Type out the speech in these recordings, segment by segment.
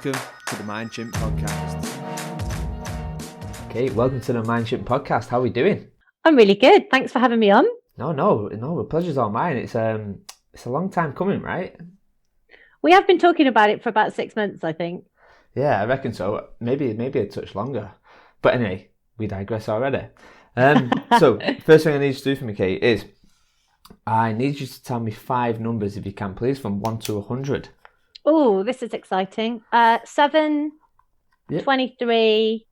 Welcome to the Mind Chimp Podcast. Okay, welcome to the Mind Chimp Podcast. How are we doing? I'm really good. Thanks for having me on. No, the pleasure's all mine. It's a long time coming, right? We have been talking about it for about 6 months, I think. Yeah, I reckon so. Maybe a touch longer. But anyway, we digress already. So, first thing I need you to do for me, Kate, is I need you to tell me 5 numbers, if you can, please, from 1 to 100. Oh, this is exciting. 7, yep. 23,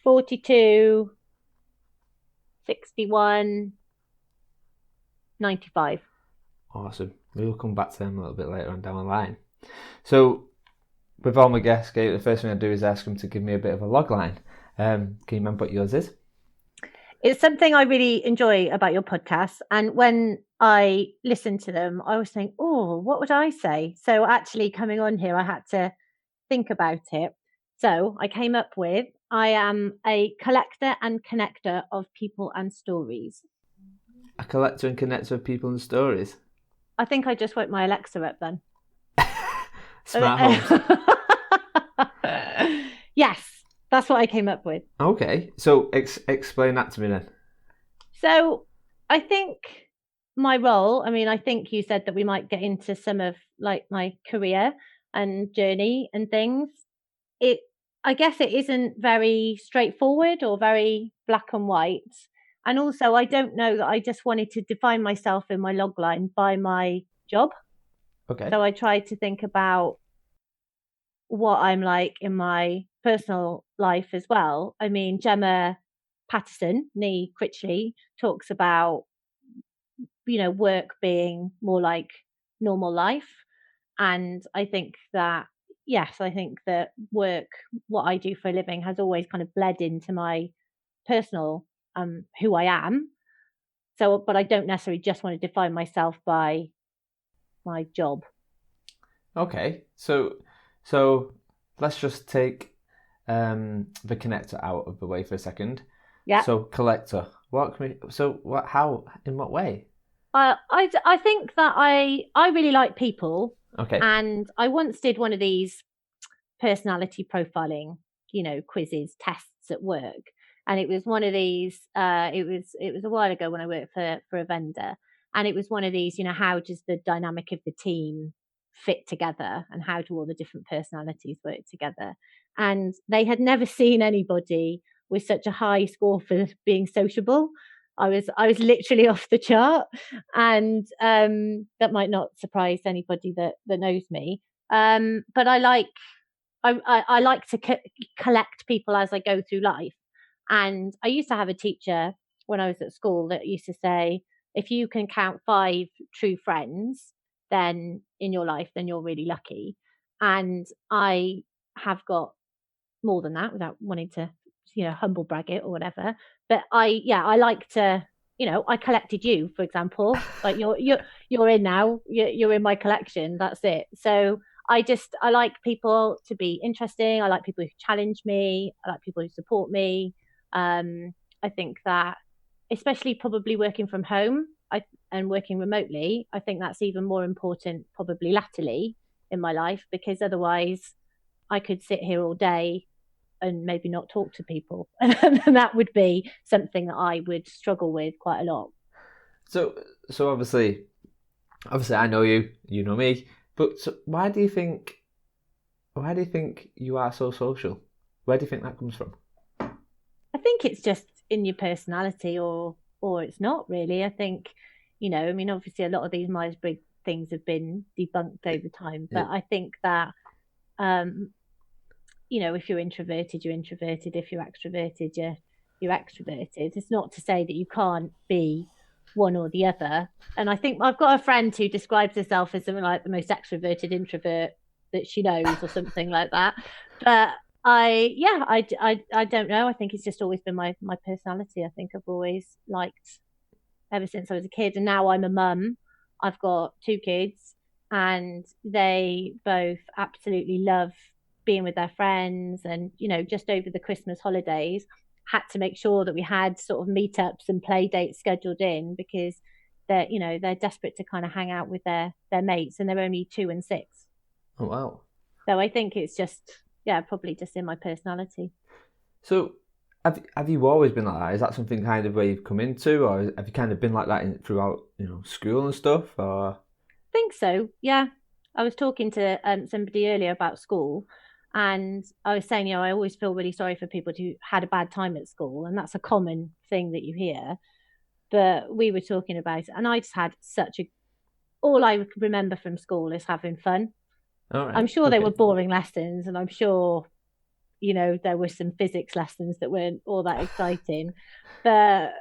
42, 61, 95. Awesome. We will come back to them a little bit later on down the line. So, with all my guests, Kate, the first thing I do is ask them to give me a bit of a log line. Can you remember what yours is? It's something I really enjoy about your podcast. And when I listen to them, I always think, oh, what would I say? So actually coming on here, I had to think about it. So I came up with, I am a collector and connector of people and stories. A collector and connector of people and stories? I think I just woke my Alexa up then. Smart homes. Yes. That's what I came up with. Okay, so explain that to me then. So I think my role, I think you said that we might get into some of like my career and journey and things. I guess it isn't very straightforward or very black and white. And also I don't know that I just wanted to define myself in my log line by my job. Okay. So I tried to think about what I'm like in my personal life as well. I mean, Gemma Patterson, nee Critchley, talks about, work being more like normal life. And I think that, work, what I do for a living, has always kind of bled into my personal, who I am. So, but I don't necessarily just want to define myself by my job. Okay, so let's just take the connector out of the way for a second. Yeah. So collector, how, in what way? I think that I really like people. Okay. And I once did one of these personality profiling, quizzes, tests at work. And it was one of these, it was a while ago when I worked for a vendor. And it was one of these, how does the dynamic of the team fit together and how do all the different personalities work together? And they had never seen anybody with such a high score for being sociable. I was literally off the chart, and that might not surprise anybody that knows me. But I like to collect people as I go through life. And I used to have a teacher when I was at school that used to say, if you can count 5 true friends then in your life, then you're really lucky. And I have got more than that without wanting to, humble brag it or whatever. But I like to, I collected you, for example, like you're in now, you're in my collection. That's it. So I like people to be interesting. I like people who challenge me. I like people who support me. I think that, especially probably working from home and working remotely, I think that's even more important probably latterly in my life, because otherwise I could sit here all day and maybe not talk to people. And that would be something that I would struggle with quite a lot. So obviously I know you know me, but why do you think you are so social? Where do you think that comes from? I think it's just in your personality, or it's not really. I think, obviously a lot of these Myers-Briggs things have been debunked over time, but I think that, if you're introverted, you're introverted. If you're extroverted, you're extroverted. It's not to say that you can't be one or the other. And I think I've got a friend who describes herself as something like the most extroverted introvert that she knows, or something like that. But I don't know. I think it's just always been my personality. I think I've always liked, ever since I was a kid, and now I'm a mum. I've got 2 kids, and they both absolutely love being with their friends. And just over the Christmas holidays, had to make sure that we had sort of meetups and play dates scheduled in, because they're desperate to kind of hang out with their mates, and they're only 2 and 6. Oh wow. So I think it's just, probably just in my personality. So have you always been like that? Is that something kind of where you've come into, or have you kind of been like that throughout, school and stuff? Or I think so. Yeah. I was talking to somebody earlier about school, and I was saying, I always feel really sorry for people who had a bad time at school, and that's a common thing that you hear. But we were talking about it, and I just had all I remember from school is having fun. all right, I'm sure they okay. were boring lessons, and I'm sure, there were some physics lessons that weren't all that exciting. But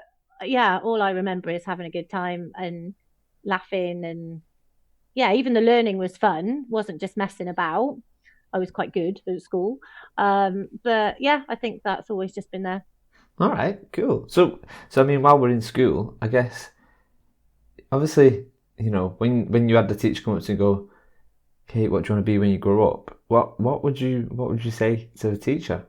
yeah, all I remember is having a good time and laughing. And yeah, even the learning was fun, wasn't just messing about. I was quite good at school. But yeah, I think that's always just been there. All right, cool. So I mean, while we're in school, I guess obviously, when you had the teacher come up to you and go, Kate, what do you want to be when you grow up? What would you say to the teacher?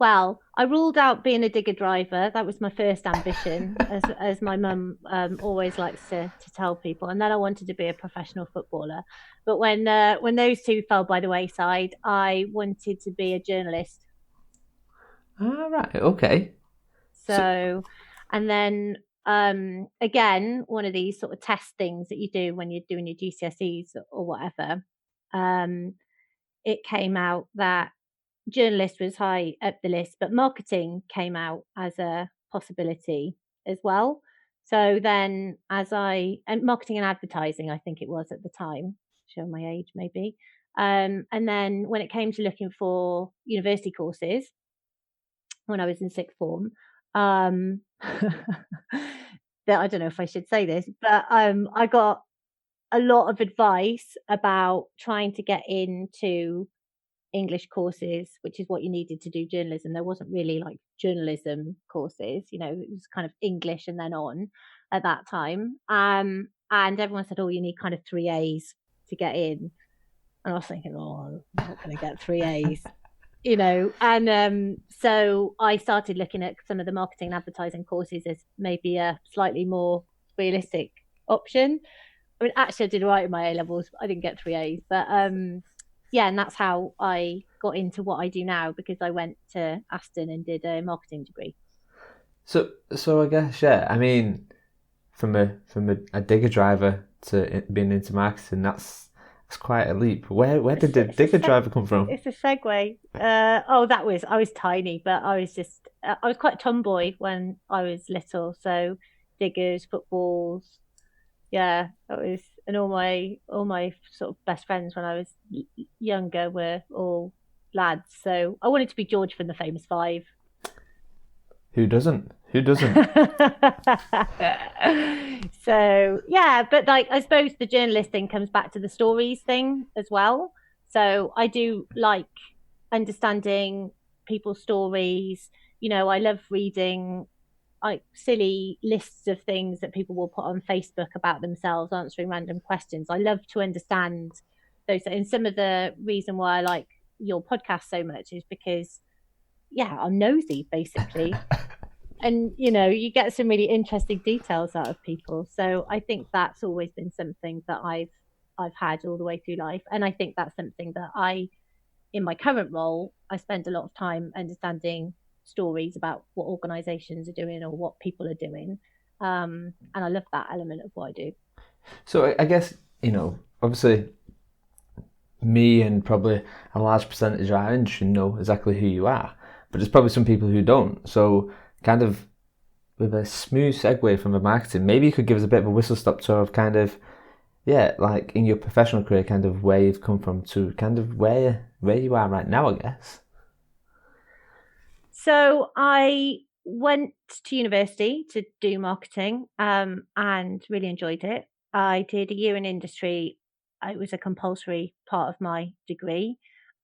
Well, I ruled out being a digger driver. That was my first ambition, as my mum always likes to tell people. And then I wanted to be a professional footballer. But when those two fell by the wayside, I wanted to be a journalist. All right, okay. So So, and then again, one of these sort of test things that you do when you're doing your GCSEs or whatever, um, it came out that journalist was high up the list, but marketing came out as a possibility as well. So then, and marketing and advertising, I think it was at the time, show my age maybe. And then when it came to looking for university courses, when I was in sixth form, that I don't know if I should say this, but I got a lot of advice about trying to get into English courses, which is what you needed to do journalism. There wasn't really like journalism courses, it was kind of English and then on at that time. And everyone said, oh, you need kind of three A's to get in. And I was thinking, oh, I'm not going to get three A's, And so I started looking at some of the marketing and advertising courses as maybe a slightly more realistic option. I mean, actually, I did right in my A levels. I didn't get three A's, but yeah, and that's how I got into what I do now, because I went to Aston and did a marketing degree. I guess, yeah. I mean, from a digger driver to being into marketing, that's quite a leap. Where did the digger driver come from? It's a segue. I was tiny, but I was quite a tomboy when I was little. So diggers, footballs, yeah, that was, and all my sort of best friends when I was younger were all lads. So I wanted to be George from the Famous Five. Who doesn't? Who doesn't? So yeah, but like I suppose the journalist thing comes back to the stories thing as well. So I do like understanding people's stories. I love reading like silly lists of things that people will put on Facebook about themselves, answering random questions. I love to understand those. And some of the reason why I like your podcast so much is because, yeah, I'm nosy basically. And you get some really interesting details out of people. So I think that's always been something that I've had all the way through life. And I think that's something that in my current role, I spend a lot of time understanding stories about what organizations are doing or what people are doing. And I love that element of what I do. So I guess, obviously me and probably a large percentage of our industry know exactly who you are, but there's probably some people who don't. So kind of with a smooth segue from the marketing, maybe you could give us a bit of a whistle stop tour of kind of, yeah, like in your professional career, kind of where you've come from to kind of where you are right now, I guess. So I went to university to do marketing and really enjoyed it. I did a year in industry. It was a compulsory part of my degree.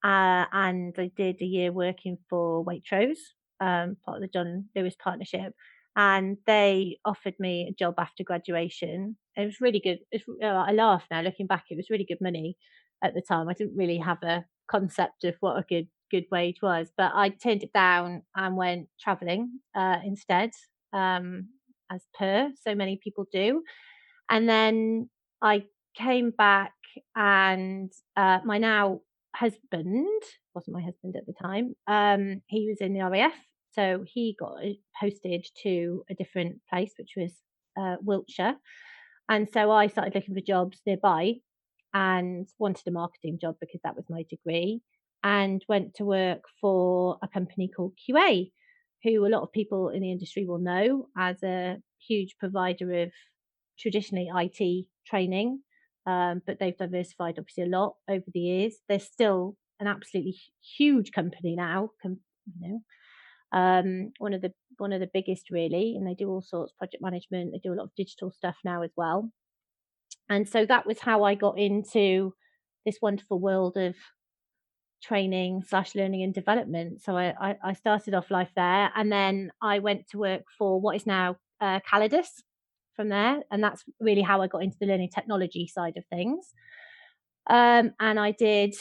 And I did a year working for Waitrose, part of the John Lewis partnership. And they offered me a job after graduation. It was really good. I laugh now looking back. It was really good money at the time. I didn't really have a concept of what a good wage was, but I turned it down and went traveling instead, as per so many people do. And then I came back, and my now husband, wasn't my husband at the time, he was in the RAF, so he got posted to a different place, which was Wiltshire. And so I started looking for jobs nearby and wanted a marketing job because that was my degree, and went to work for a company called QA, who a lot of people in the industry will know as a huge provider of traditionally IT training. But they've diversified obviously a lot over the years. They're still an absolutely huge company now, one of the biggest really, and they do all sorts of project management. They do a lot of digital stuff now as well. And so that was how I got into this wonderful world of training / learning and development. So I started off life there, and then I went to work for what is now Calidus from there, and that's really how I got into the learning technology side of things. And I did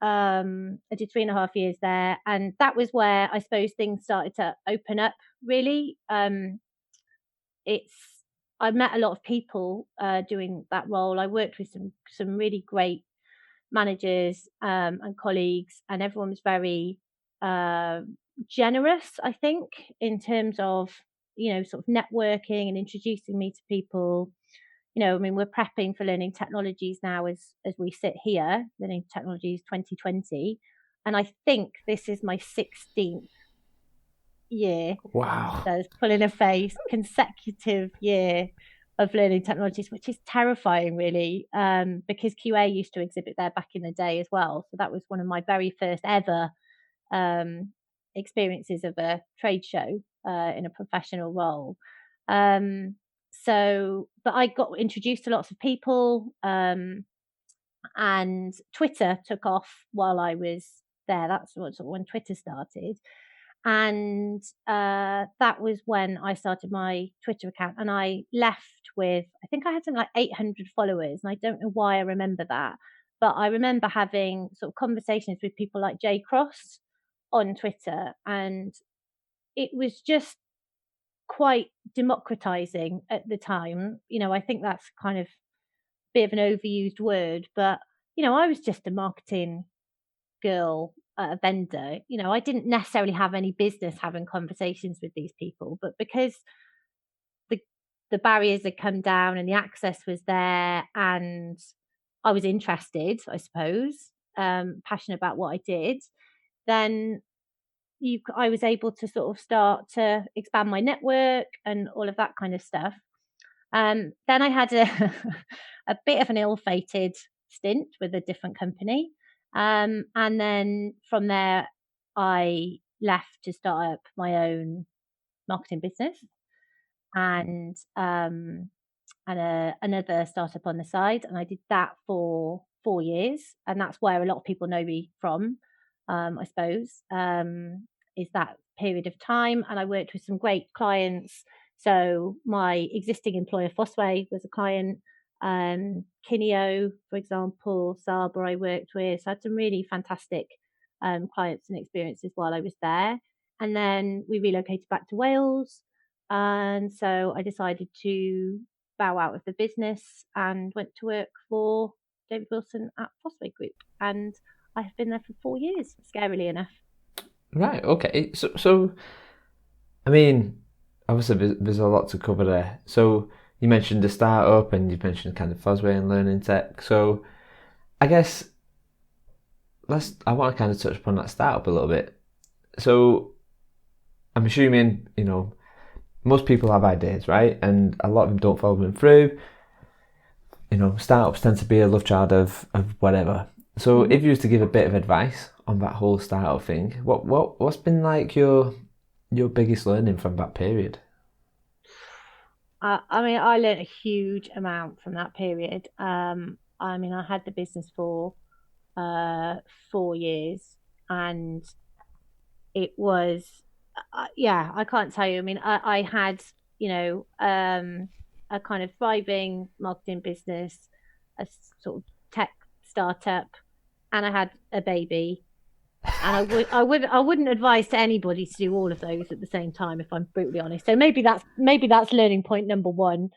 3.5 years there, and that was where I suppose things started to open up really. I met a lot of people doing that role. I worked with some really great managers and colleagues, and everyone was very generous, I think, in terms of sort of networking and introducing me to people. I mean, we're prepping for learning technologies now as we sit here, learning technologies 2020, and I think this is my 16th year. Wow. So it's pulling a face, consecutive year of learning technologies, which is terrifying really, because QA used to exhibit there back in the day as well. So that was one of my very first ever experiences of a trade show in a professional role. But I got introduced to lots of people, and Twitter took off while I was there. That's when Twitter started. And that was when I started my Twitter account, and I left with, I think I had something like 800 followers, and I don't know why I remember that, but I remember having sort of conversations with people like Jay Cross on Twitter, and it was just quite democratizing at the time. I think that's kind of a bit of an overused word, but I was just a marketing girl at a vendor. I didn't necessarily have any business having conversations with these people, but because the barriers had come down and the access was there, and I was interested, I suppose, passionate about what I did, then I was able to sort of start to expand my network and all of that kind of stuff. Then I had a bit of an ill-fated stint with a different company. And then from there, I left to start up my own marketing business and another startup on the side. And I did that for 4 years. And that's where a lot of people know me from, I suppose, is that period of time. And I worked with some great clients. So my existing employer, Fosway, was a client. Kineo, for example, Sabre I worked with. So I had some really fantastic clients and experiences while I was there. And then we relocated back to Wales. And so I decided to bow out of the business and went to work for David Wilson at Fosway Group. And I have been there for 4 years, scarily enough. Right, okay. So I mean, obviously there's a lot to cover there. So you mentioned the startup and you mentioned kind of Fosway and learning tech. So I guess I want to kind of touch upon that startup a little bit. So I'm assuming, most people have ideas, right? And a lot of them don't follow them through. Startups tend to be a love child of whatever. So if you was to give a bit of advice on that whole startup thing, what's been like your biggest learning from that period? I mean, I learned a huge amount from that period. I had the business for 4 years, and it was, I can't tell you. I mean, I had, a kind of thriving marketing business, a sort of tech startup, and I had a baby. And I wouldn't advise to anybody to do all of those at the same time, if I'm brutally honest. So maybe that's learning point number one.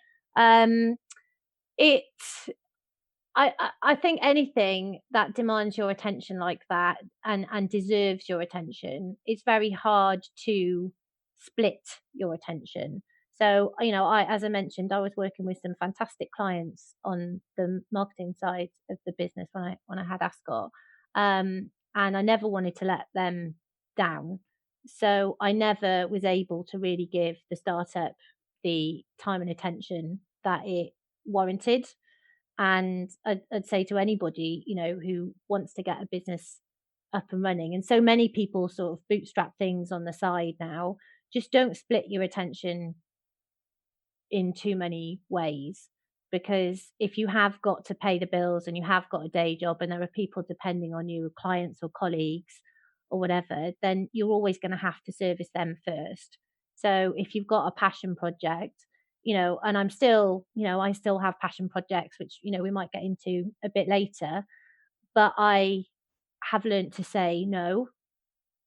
I think anything that demands your attention like that and deserves your attention, it's very hard to split your attention. So, as I mentioned, I was working with some fantastic clients on the marketing side of the business when I had Ascot. And I never wanted to let them down. So I never was able to really give the startup the time and attention that it warranted. And I'd say to anybody, who wants to get a business up and running, and so many people sort of bootstrap things on the side now, just don't split your attention in too many ways. Because if you have got to pay the bills and you have got a day job and there are people depending on you, clients or colleagues or whatever, then you're always going to have to service them first. So if you've got a passion project, and I'm still, I still have passion projects, which, we might get into a bit later, but I have learned to say no.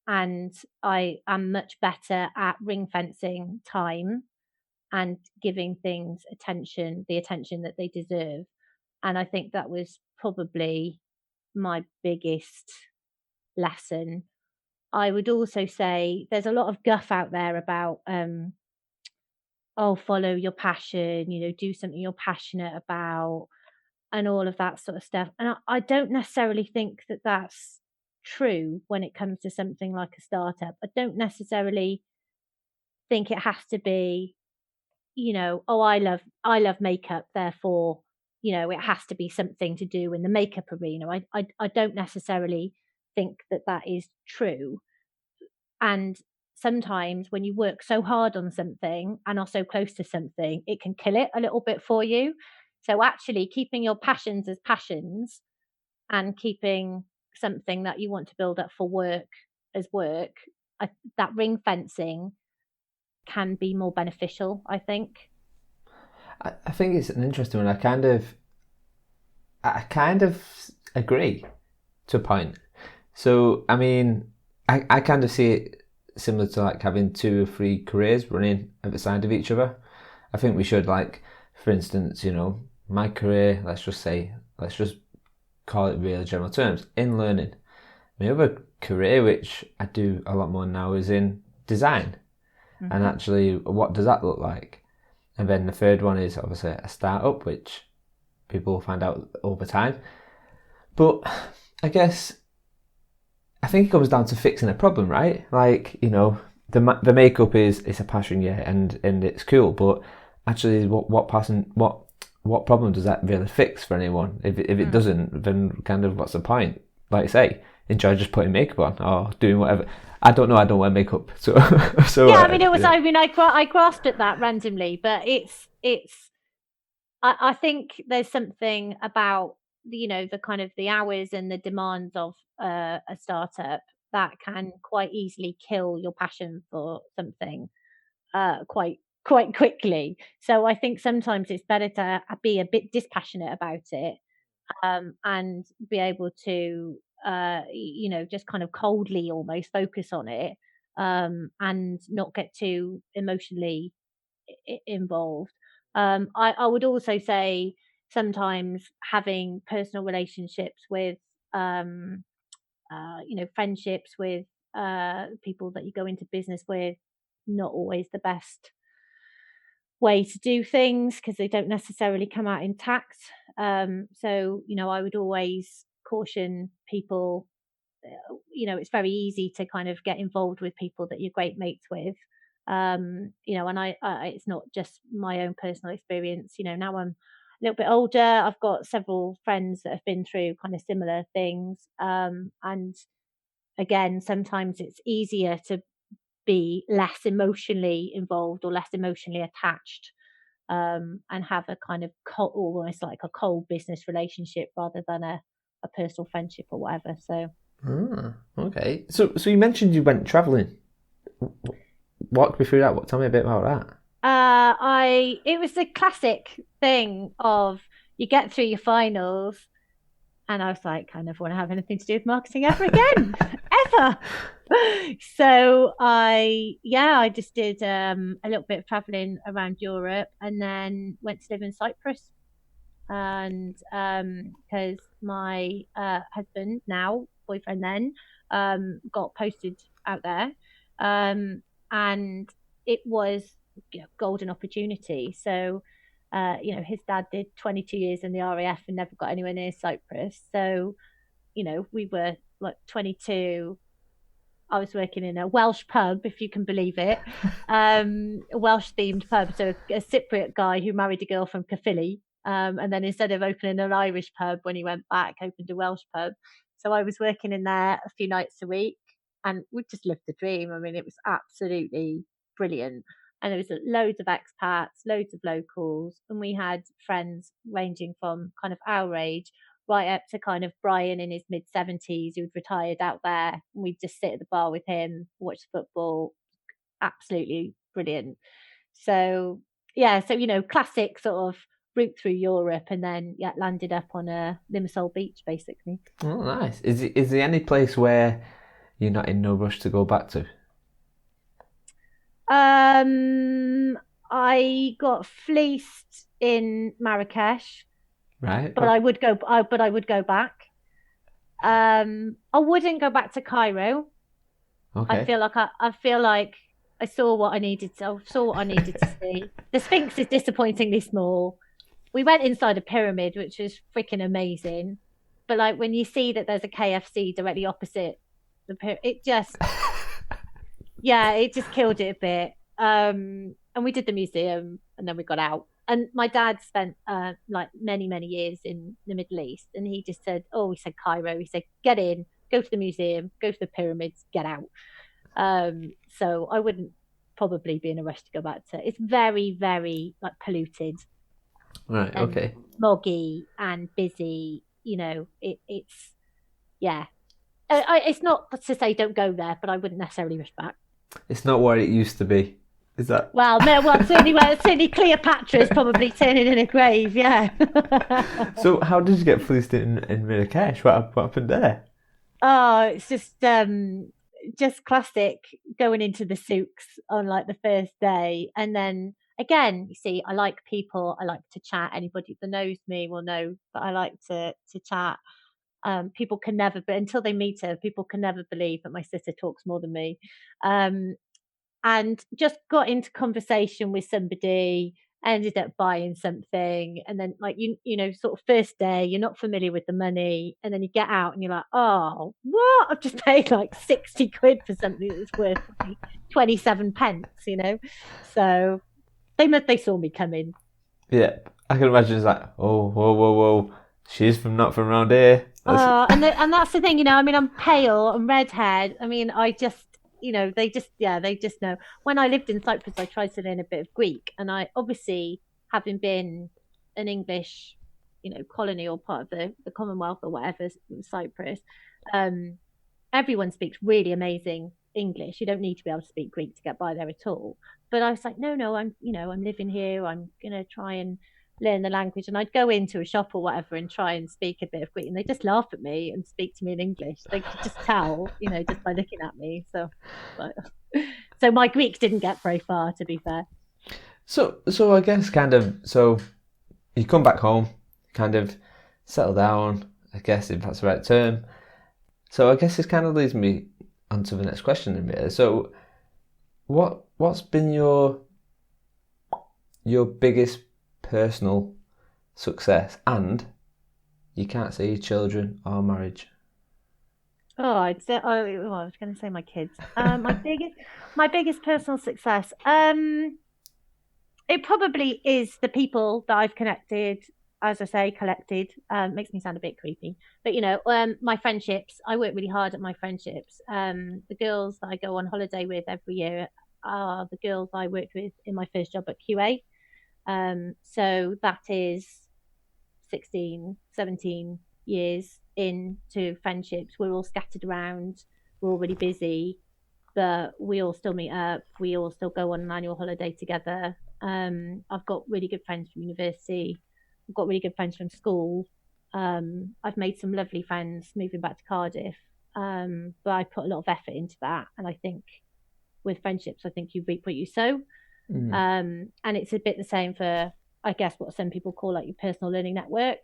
And I am much better at ring fencing time and giving things the attention that they deserve. And I think that was probably my biggest lesson. I would also say there's a lot of guff out there about, oh, follow your passion, do something you're passionate about, and all of that sort of stuff. And I don't necessarily think that that's true when it comes to something like a startup. I don't necessarily think it has to be, oh, I love makeup, therefore, it has to be something to do in the makeup arena. I don't necessarily think that that is true. And sometimes when you work so hard on something and are so close to something, it can kill it a little bit for you. So actually keeping your passions as passions and keeping something that you want to build up for work as work, that ring fencing can be more beneficial, I think. I think it's an interesting one. I kind of agree to a point. So, I mean, I kind of see it similar to like having 2 or 3 careers running at the side of each other. I think we should, like, for instance, my career, let's just call it real general terms, in learning. My other career, which I do a lot more now, is in design. Mm-hmm. And actually, what does that look like? And then the third one is obviously a startup, which people will find out over time. But I think it comes down to fixing a problem, right? Like, the makeup is a passion, yeah, and it's cool. But actually, what problem does that really fix for anyone? If it doesn't, then kind of what's the point? Like I say, enjoy just putting makeup on or doing whatever. I don't know. I don't wear makeup, so yeah. I mean, it was. Yeah. I mean, I grasped at that randomly, but it's. I think there's something about the kind of the hours and the demands of a startup that can quite easily kill your passion for something quite quickly. So I think sometimes it's better to be a bit dispassionate about it and be able to just kind of coldly almost focus on it and not get too emotionally involved. I would also say sometimes having personal relationships with friendships with people that you go into business with, not always the best way to do things because they don't necessarily come out intact. So I would always caution people. It's very easy to kind of get involved with people that you're great mates with. And I it's not just my own personal experience. Now I'm a little bit older. I've got several friends that have been through kind of similar things. And again, sometimes it's easier to be less emotionally involved or less emotionally attached and have a kind of almost like a cold business relationship rather than a personal friendship or whatever. So okay. So you mentioned you went travelling. Walk me through that. Tell me a bit about that. It was the classic thing of you get through your finals and I was like, I never want to have anything to do with marketing ever again. Ever. So I just did a little bit of traveling around Europe and then went to live in Cyprus. and because my husband, now boyfriend then, got posted out there, and it was, golden opportunity. So his dad did 22 years in the RAF and never got anywhere near Cyprus. So we were like 22. I was working in a Welsh pub, if you can believe it, a Welsh themed pub. So a Cypriot guy who married a girl from Caerphilly, and then instead of opening an Irish pub when he went back, opened a Welsh pub. So I was working in there a few nights a week, and we just lived the dream. I mean, it was absolutely brilliant. And there was loads of expats, loads of locals, and we had friends ranging from kind of our age right up to kind of Brian in his mid 70s who'd retired out there. And we'd just sit at the bar with him, watch football. Absolutely brilliant. So yeah, so classic sort of route through Europe, and then landed up on a Limassol beach basically. Oh, nice. Is there any place where you're not in no rush to go back to? I got fleeced in Marrakesh. Right. But I would go. But I would go back. I wouldn't go back to Cairo. Okay. I feel like I saw what I needed to. I saw what I needed to see. The Sphinx is disappointingly small. We went inside a pyramid, which was freaking amazing. But like when you see that there's a KFC directly opposite the pyramid, it just killed it a bit. And we did the museum, and then we got out. And my dad spent like many years in the Middle East, and he just said, he said Cairo. He said, get in, go to the museum, go to the pyramids, get out. So I wouldn't probably be in a rush to go back to. It's very, very like polluted, right? And okay. smoggy and busy. It's yeah. It's not to say don't go there, but I wouldn't necessarily rush back. It's not what it used to be. Is that? Well, no. Well, certainly Cleopatra is probably turning in a grave. Yeah. So, how did you get fleeced in Marrakesh? What happened there? Oh, it's just classic going into the souks on like the first day, and then again, you see, I like people. I like to chat. Anybody that knows me will know that I like to chat. People can never, but until they meet her, people can never believe that my sister talks more than me. And just got into conversation with somebody, ended up buying something, and then like sort of first day you're not familiar with the money, and then you get out and you're like, oh, what, I've just paid like 60 quid for something that's worth 27 pence. So they saw me coming. Yeah, I can imagine it's like, oh, whoa, she's not from around here. And that's the thing, I mean, I'm pale, I'm redhead. I mean, I just, they just know. When I lived in Cyprus, I tried to learn a bit of Greek, and I obviously, having been an English, colony or part of the Commonwealth or whatever, Cyprus, everyone speaks really amazing English. You don't need to be able to speak Greek to get by there at all. But I was like, no, I'm living here. I'm gonna try and learn the language. And I'd go into a shop or whatever and try and speak a bit of Greek, and they just laugh at me and speak to me in English. They could just tell, just by looking at me. So my Greek didn't get very far, to be fair. So I guess so you come back home, kind of settle down, I guess, if that's the right term. So I guess this kind of leads me on to the next question in here. So what's been your biggest personal success, and you can't say your children or marriage? I'd say I was going to say my kids. My biggest personal success. It probably is the people that I've connected. As I say, collected. Makes me sound a bit creepy, but my friendships. I work really hard at my friendships. The girls that I go on holiday with every year are the girls I worked with in my first job at QA. So that is 16, 17 years into friendships. We're all scattered around, we're all really busy, but we all still meet up, we all still go on an annual holiday together. I've got really good friends from university, I've got really good friends from school. I've made some lovely friends moving back to Cardiff, but I put a lot of effort into that, and I think with friendships, I think you reap what you sow. And it's a bit the same for I guess, what some people call like your personal learning network,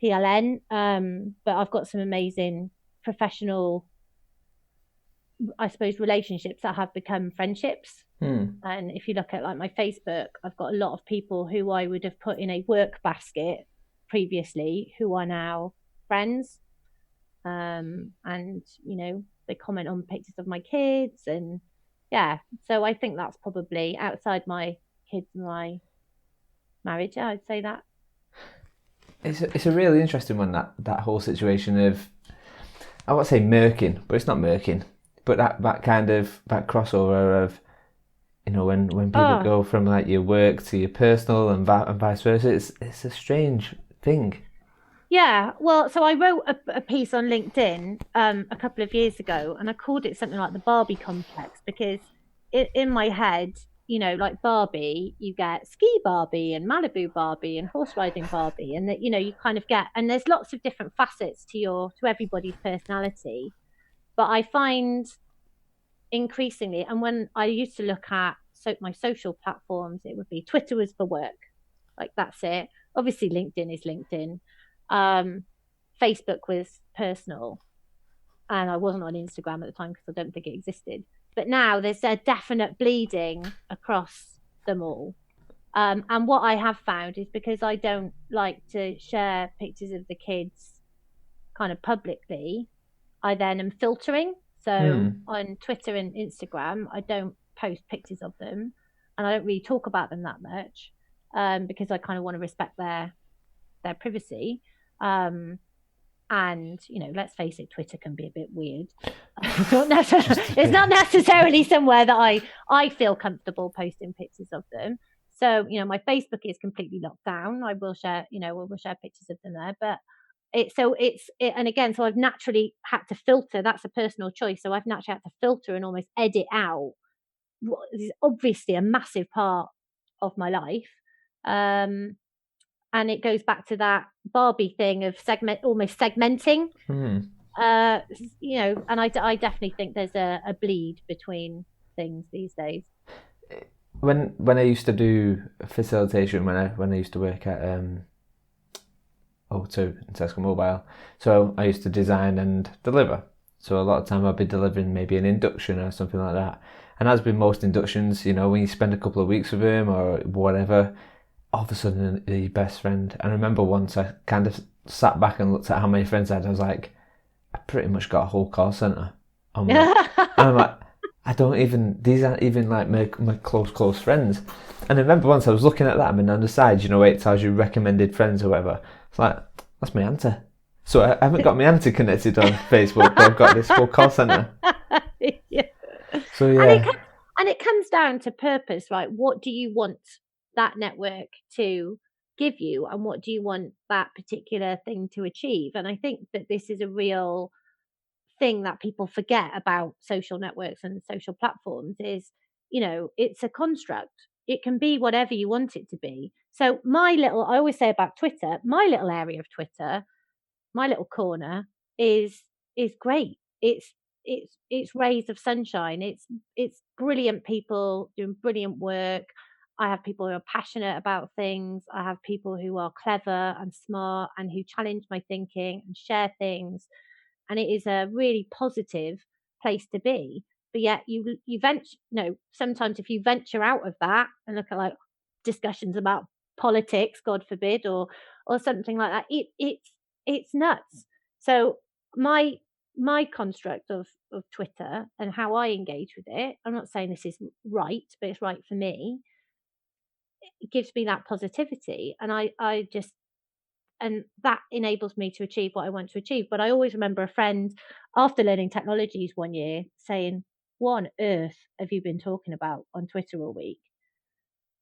PLN. But I've got some amazing professional, I suppose, relationships that have become friendships. And if you look at like my Facebook, I've got a lot of people who I would have put in a work basket previously who are now friends. And, you know, they comment on pictures of my kids. And yeah, so I think that's probably, outside my kids and my marriage, I'd say that. It's a really interesting one, that whole situation of, I won't say murking, but it's not murking, but that kind of, that crossover of, you know, when people go from like your work to your personal and vice versa, it's a strange thing. Yeah, well, so I wrote a piece on LinkedIn a couple of years ago, and I called it something like the Barbie complex, because in my head, you know, like Barbie, you get ski Barbie and Malibu Barbie and horse riding Barbie, and that, you know, you kind of get, and there's lots of different facets to everybody's personality. But I find increasingly, and when I used to look at my social platforms, it would be Twitter was for work, like that's it. Obviously, LinkedIn is LinkedIn. Facebook was personal, and I wasn't on Instagram at the time because I don't think it existed. But now there's a definite bleeding across them all. And what I have found is, because I don't like to share pictures of the kids kind of publicly, I then am filtering. So on Twitter and Instagram, I don't post pictures of them, and I don't really talk about them that much, because I kind of want to respect their privacy. And, you know, let's face it, Twitter can be a bit weird. It's not necessarily somewhere that I feel comfortable posting pictures of them. So, you know, my Facebook is completely locked down. I will share, you know, we'll share pictures of them there, but and again, so I've naturally had to filter. That's a personal choice. So I've naturally had to filter and almost edit out what is obviously a massive part of my life. And it goes back to that Barbie thing of almost segmenting. You know, and I definitely think there's a bleed between things these days. When I used to do facilitation, when I used to work at O2 in Tesco Mobile, so I used to design and deliver. So a lot of time I'd be delivering maybe an induction or something like that. And as with most inductions, you know, when you spend a couple of weeks with him or whatever, all of a sudden they're your best friend. And I remember once I kind of sat back and looked at how many friends I had. I was like, I pretty much got a whole call centre on me. And I'm like, these aren't even like my close friends. And I remember once I was looking at that, and on the side, you know, it tells you recommended friends or whatever. It's like, that's my auntie. So I haven't got my auntie connected on Facebook, but I've got this whole call centre. Yeah. So yeah. And it comes down to purpose, right? What do you want that network to give you, and what do you want that particular thing to achieve? And I think that this is a real thing that people forget about social networks and social platforms is, you know, it's a construct. It can be whatever you want it to be. So I always say about Twitter, my little area of Twitter, my little corner is great. It's rays of sunshine. It's brilliant people doing brilliant work. I have people who are passionate about things. I have people who are clever and smart and who challenge my thinking and share things. And it is a really positive place to be. But yet sometimes if you venture out of that and look at like discussions about politics, God forbid, or something like that, it's nuts. So my construct of Twitter and how I engage with it, I'm not saying this is right, but it's right for me. It gives me that positivity, and and that enables me to achieve what I want to achieve. But I always remember a friend after learning technologies one year saying, "What on earth have you been talking about on Twitter all week?"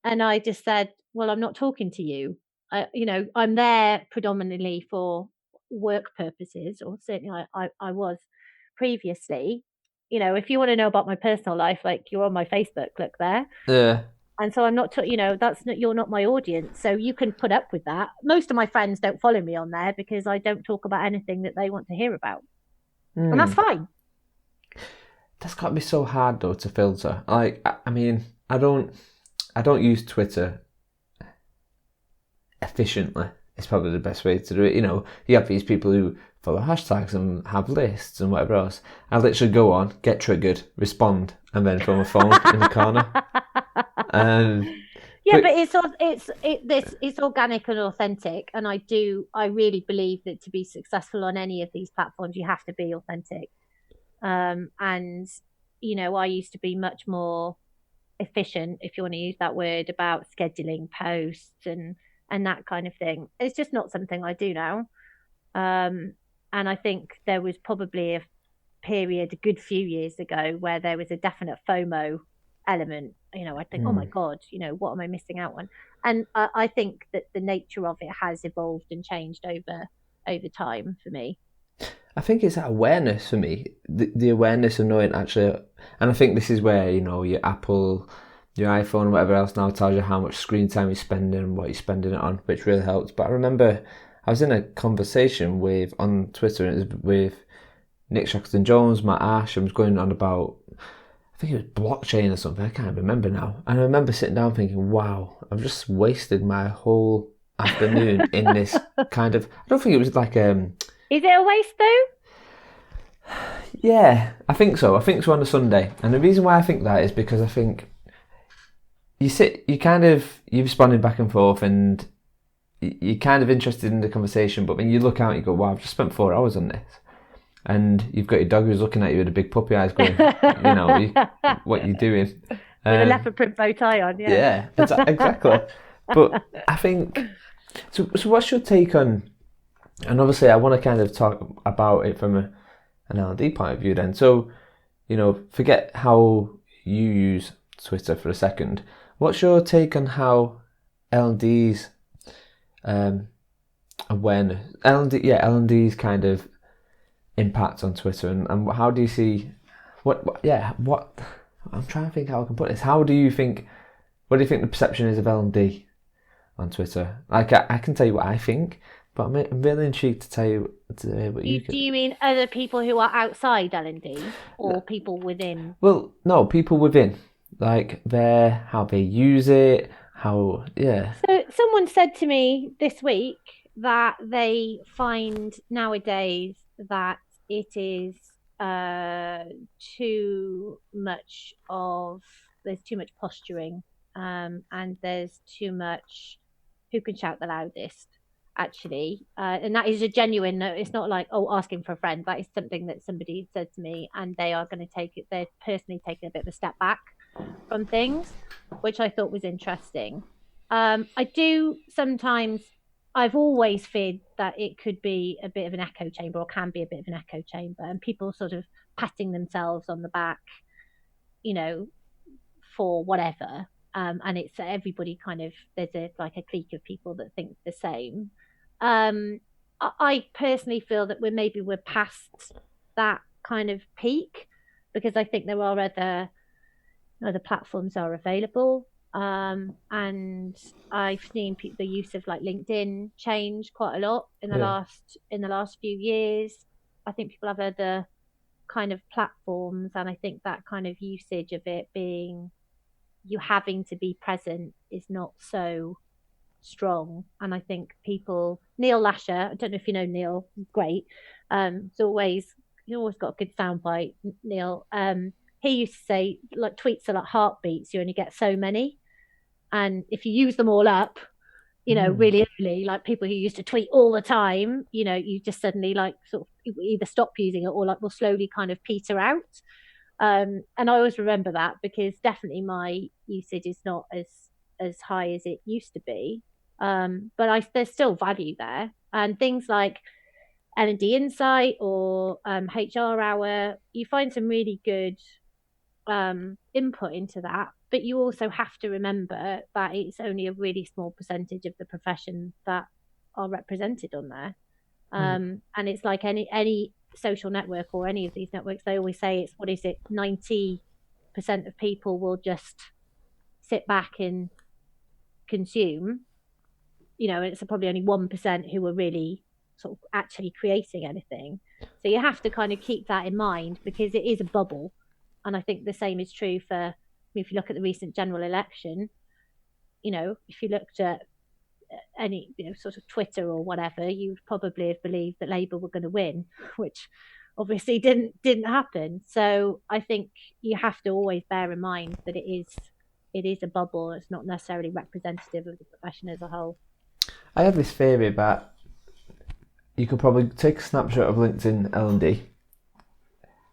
And I just said, "Well, I'm not talking to you. I'm there predominantly for work purposes, or certainly I was previously. You know, if you want to know about my personal life, like, you're on my Facebook, look there." Yeah. And so I'm not, you're not my audience. So you can put up with that. Most of my friends don't follow me on there because I don't talk about anything that they want to hear about. And that's fine. That's got to be so hard though to filter. Like, I mean, I don't use Twitter efficiently is probably the best way to do it. You know, you have these people who follow hashtags and have lists and whatever else. I literally go on, get triggered, respond, and then throw my phone in the corner. Yeah, but it's organic and authentic, and I really believe that to be successful on any of these platforms, you have to be authentic. And you know, I used to be much more efficient, if you want to use that word, about scheduling posts and that kind of thing. It's just not something I do now. And I think there was probably a period a good few years ago where there was a definite FOMO element. You know, I think, oh my God, you know, what am I missing out on? And I think that the nature of it has evolved and changed over time for me. I think it's that awareness for me, the awareness of knowing actually, and I think this is where, you know, your Apple, your iPhone, whatever else now tells you how much screen time you're spending and what you're spending it on, which really helps. But I remember I was in a conversation on Twitter, and it was with Nick Shackleton-Jones, Matt Ash, and was going on about, I think it was blockchain or something, I can't remember now. And I remember sitting down thinking, wow, I've just wasted my whole afternoon in this kind of, I don't think it was like Is it a waste though? Yeah, I think so. I think so on a Sunday. And the reason why I think that is because I think you're responding back and forth, and you're kind of interested in the conversation, but when you look out, you go, wow, I've just spent 4 hours on this. And you've got your dog who's looking at you with the big puppy eyes going, you know, what you're doing. With a leopard print bow tie on, yeah. Yeah, exactly. But I think, so what's your take on, and obviously I want to kind of talk about it from an L&D point of view then. So, you know, forget how you use Twitter for a second. What's your take on how L&D's awareness, L&D's kind of impact on Twitter, and how do you see what I'm trying to think how I can put this. What do you think the perception is of L&D on Twitter? Like, I can tell you what I think, but I'm really intrigued to tell you what you do. You mean other people who are outside L&D or people within? Well, no, people within, like how they use it, So someone said to me this week that they find nowadays that it is there's too much posturing, and there's too much who can shout the loudest, actually, and that is a genuine, it's not like, oh, asking for a friend. That is something that somebody said to me, and they are going to they're personally taking a bit of a step back from things, which I thought was interesting. I do sometimes, I've always feared that it could be a bit of an echo chamber, or can be a bit of an echo chamber, and people sort of patting themselves on the back, you know, for whatever. And it's everybody kind of, there's a clique of people that think the same. I personally feel that we're past that kind of peak, because I think there are other platforms are available. And I've seen the use of like LinkedIn change quite a lot in the last few years. I think people have other kind of platforms, and I think that kind of usage of it being you having to be present is not so strong. And I think Neil Lasher, I don't know if you know Neil, great. He's always got a good soundbite, Neil. He used to say, like, tweets are like heartbeats. You only get so many. And if you use them all up, you know, really early, like people who used to tweet all the time, you know, you just suddenly like sort of either stop using it or like will slowly kind of peter out. And I always remember that, because definitely my usage is not as high as it used to be. But there's still value there. And things like L&D Insight or HR Hour, you find some really good input into that, but you also have to remember that it's only a really small percentage of the profession that are represented on there. And it's like any social network or any of these networks, they always say 90% of people will just sit back and consume, you know, and it's probably only 1% who are really sort of actually creating anything. So you have to kind of keep that in mind, because it is a bubble. And I think the same is true if you look at the recent general election, you know, if you looked at any sort of Twitter or whatever, you'd probably have believed that Labour were going to win, which obviously didn't happen. So I think you have to always bear in mind that it is a bubble. It's not necessarily representative of the profession as a whole. I have this theory that you could probably take a snapshot of LinkedIn L&D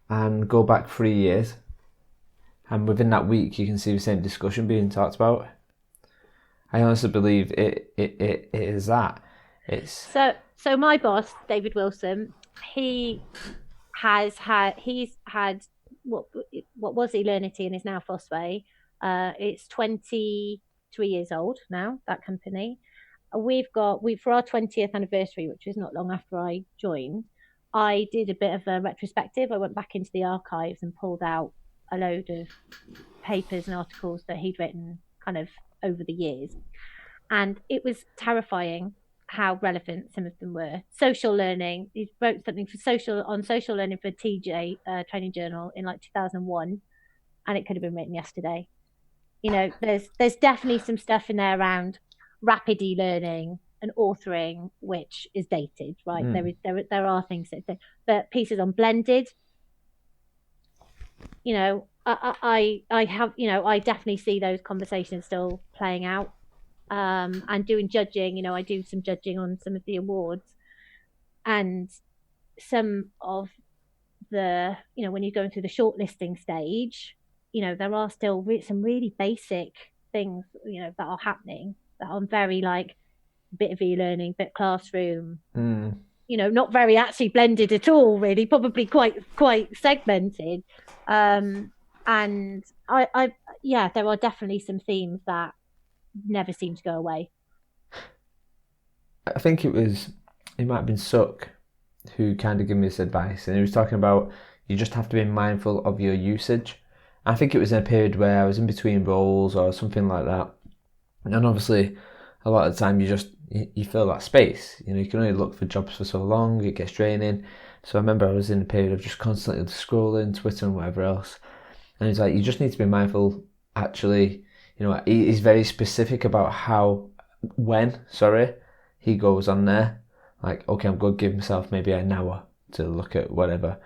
and go back 3 years, and within that week you can see the same discussion being talked about. I honestly believe it is that. It's so my boss, David Wilson, he's had what was Elearnity and is now Fosway. It's 23 years old now, that company. We've for our 20th anniversary, which was not long after I joined, I did a bit of a retrospective. I went back into the archives and pulled out a load of papers and articles that he'd written kind of over the years. And it was terrifying how relevant some of them were. Social learning, he wrote something for social learning for TJ Training Journal in like 2001, and it could have been written yesterday. There's definitely some stuff in there around rapid e-learning and authoring, which is dated, right? There are things that, but pieces on blended, I have, I definitely see those conversations still playing out. And doing judging, I do some judging on some of the awards, and some of the, when you're going through the shortlisting stage, there are still some really basic things, that are happening that are very like bit of e-learning, bit classroom, not very actually blended at all, really, probably quite segmented. And I there are definitely some themes that never seem to go away. I think it might have been Suck who kind of gave me this advice, and he was talking about you just have to be mindful of your usage. I think it was in a period where I was in between roles or something like that, and obviously a lot of the time you fill that space. You can only look for jobs for so long, it gets draining. So I remember I was in a period of just constantly scrolling Twitter and whatever else, and he's like, you just need to be mindful. Actually, he's very specific about when he goes on there. Like, okay, I'm going to give myself maybe an hour to look at whatever.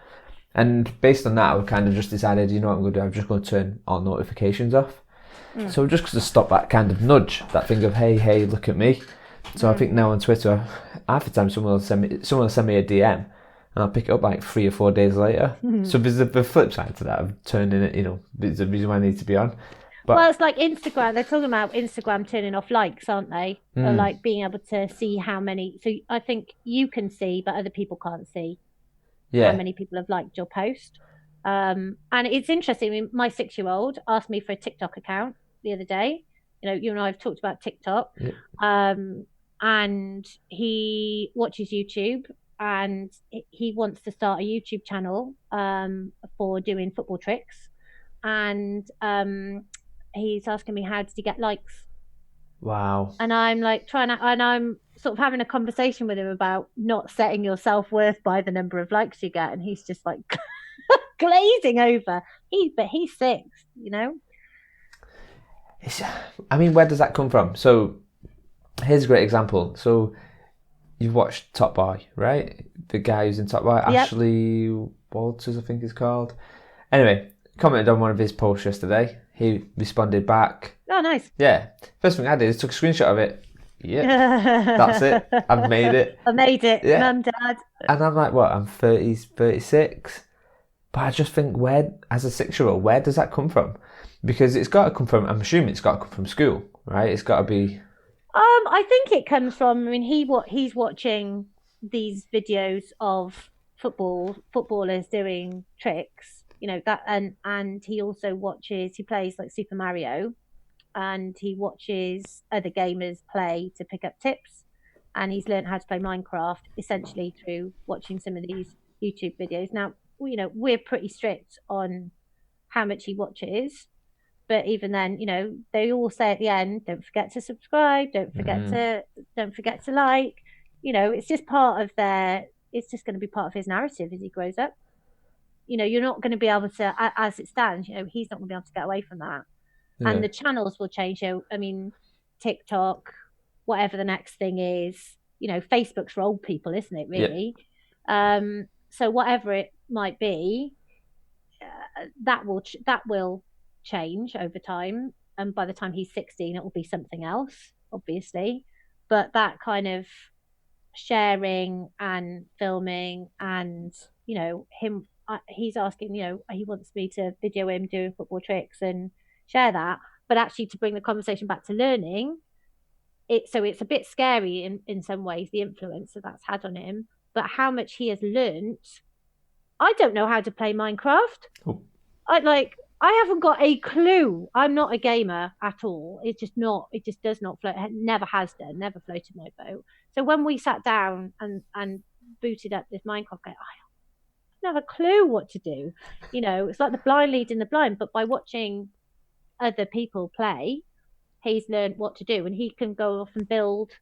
And based on that, I kind of just decided, what I'm going to do? I'm just going to turn all notifications off. So just to stop that kind of nudge, that thing of, hey, look at me. So I think now on Twitter, half the time someone will send me a DM, and I'll pick it up like 3 or 4 days later. So there's the flip side to that of turning it, there's the reason why I need to be on. But, well, it's like Instagram. They're talking about Instagram turning off likes, aren't they? Or like being able to see how many. So I think you can see, but other people can't see how many people have liked your post. And it's interesting. I mean, my 6-year-old asked me for a TikTok account the other day. You and I have talked about TikTok. Yeah. And he watches YouTube, and he wants to start a YouTube channel for doing football tricks. And he's asking me, how did he get likes? Wow. And I'm like and I'm sort of having a conversation with him about not setting your self-worth by the number of likes you get, and he's just like glazing over. But he's 6, where does that come from? So here's a great example. So you've watched Top Boy, right? The guy who's in Top Boy, yep. Ashley Walters, I think he's called. Anyway, commented on one of his posts yesterday. He responded back. Oh, nice. Yeah. First thing I did is took a screenshot of it. Yeah. That's it. I've made it. I made it. Yeah. Mum, Dad. And I'm like, what? I'm 36. But I just think, as a 6-year-old, where does that come from? Because it's got to come from, I'm assuming it's got to come from school, right? It's got to be... I think it comes from, he's watching these videos of footballers doing tricks, that, and he also he plays like Super Mario, and he watches other gamers play to pick up tips, and he's learned how to play Minecraft essentially through watching some of these YouTube videos. Now, we're pretty strict on how much he watches, but even then, they all say at the end, don't forget to subscribe, don't forget to like, it's just it's just going to be part of his narrative as he grows up. You're not going to be able to, as it stands, he's not going to be able to get away from that. Yeah. And the channels will change. TikTok, whatever the next thing is. Facebook's for old people, isn't it, really? So whatever it might be, that will change over time, and by the time he's 16 it will be something else, obviously. But that kind of sharing and filming, and him, he's asking, he wants me to video him doing football tricks and share that, but actually to bring the conversation back to learning it. So it's a bit scary in some ways, the influence that that's had on him, but how much he has learnt. I don't know how to play Minecraft. Oh. I haven't got a clue. I'm not a gamer at all. It just does not float. It never has done. Never floated my boat. So when we sat down and booted up this Minecraft game, I don't have a clue what to do. It's like the blind leading the blind. But by watching other people play, he's learned what to do, and he can go off and build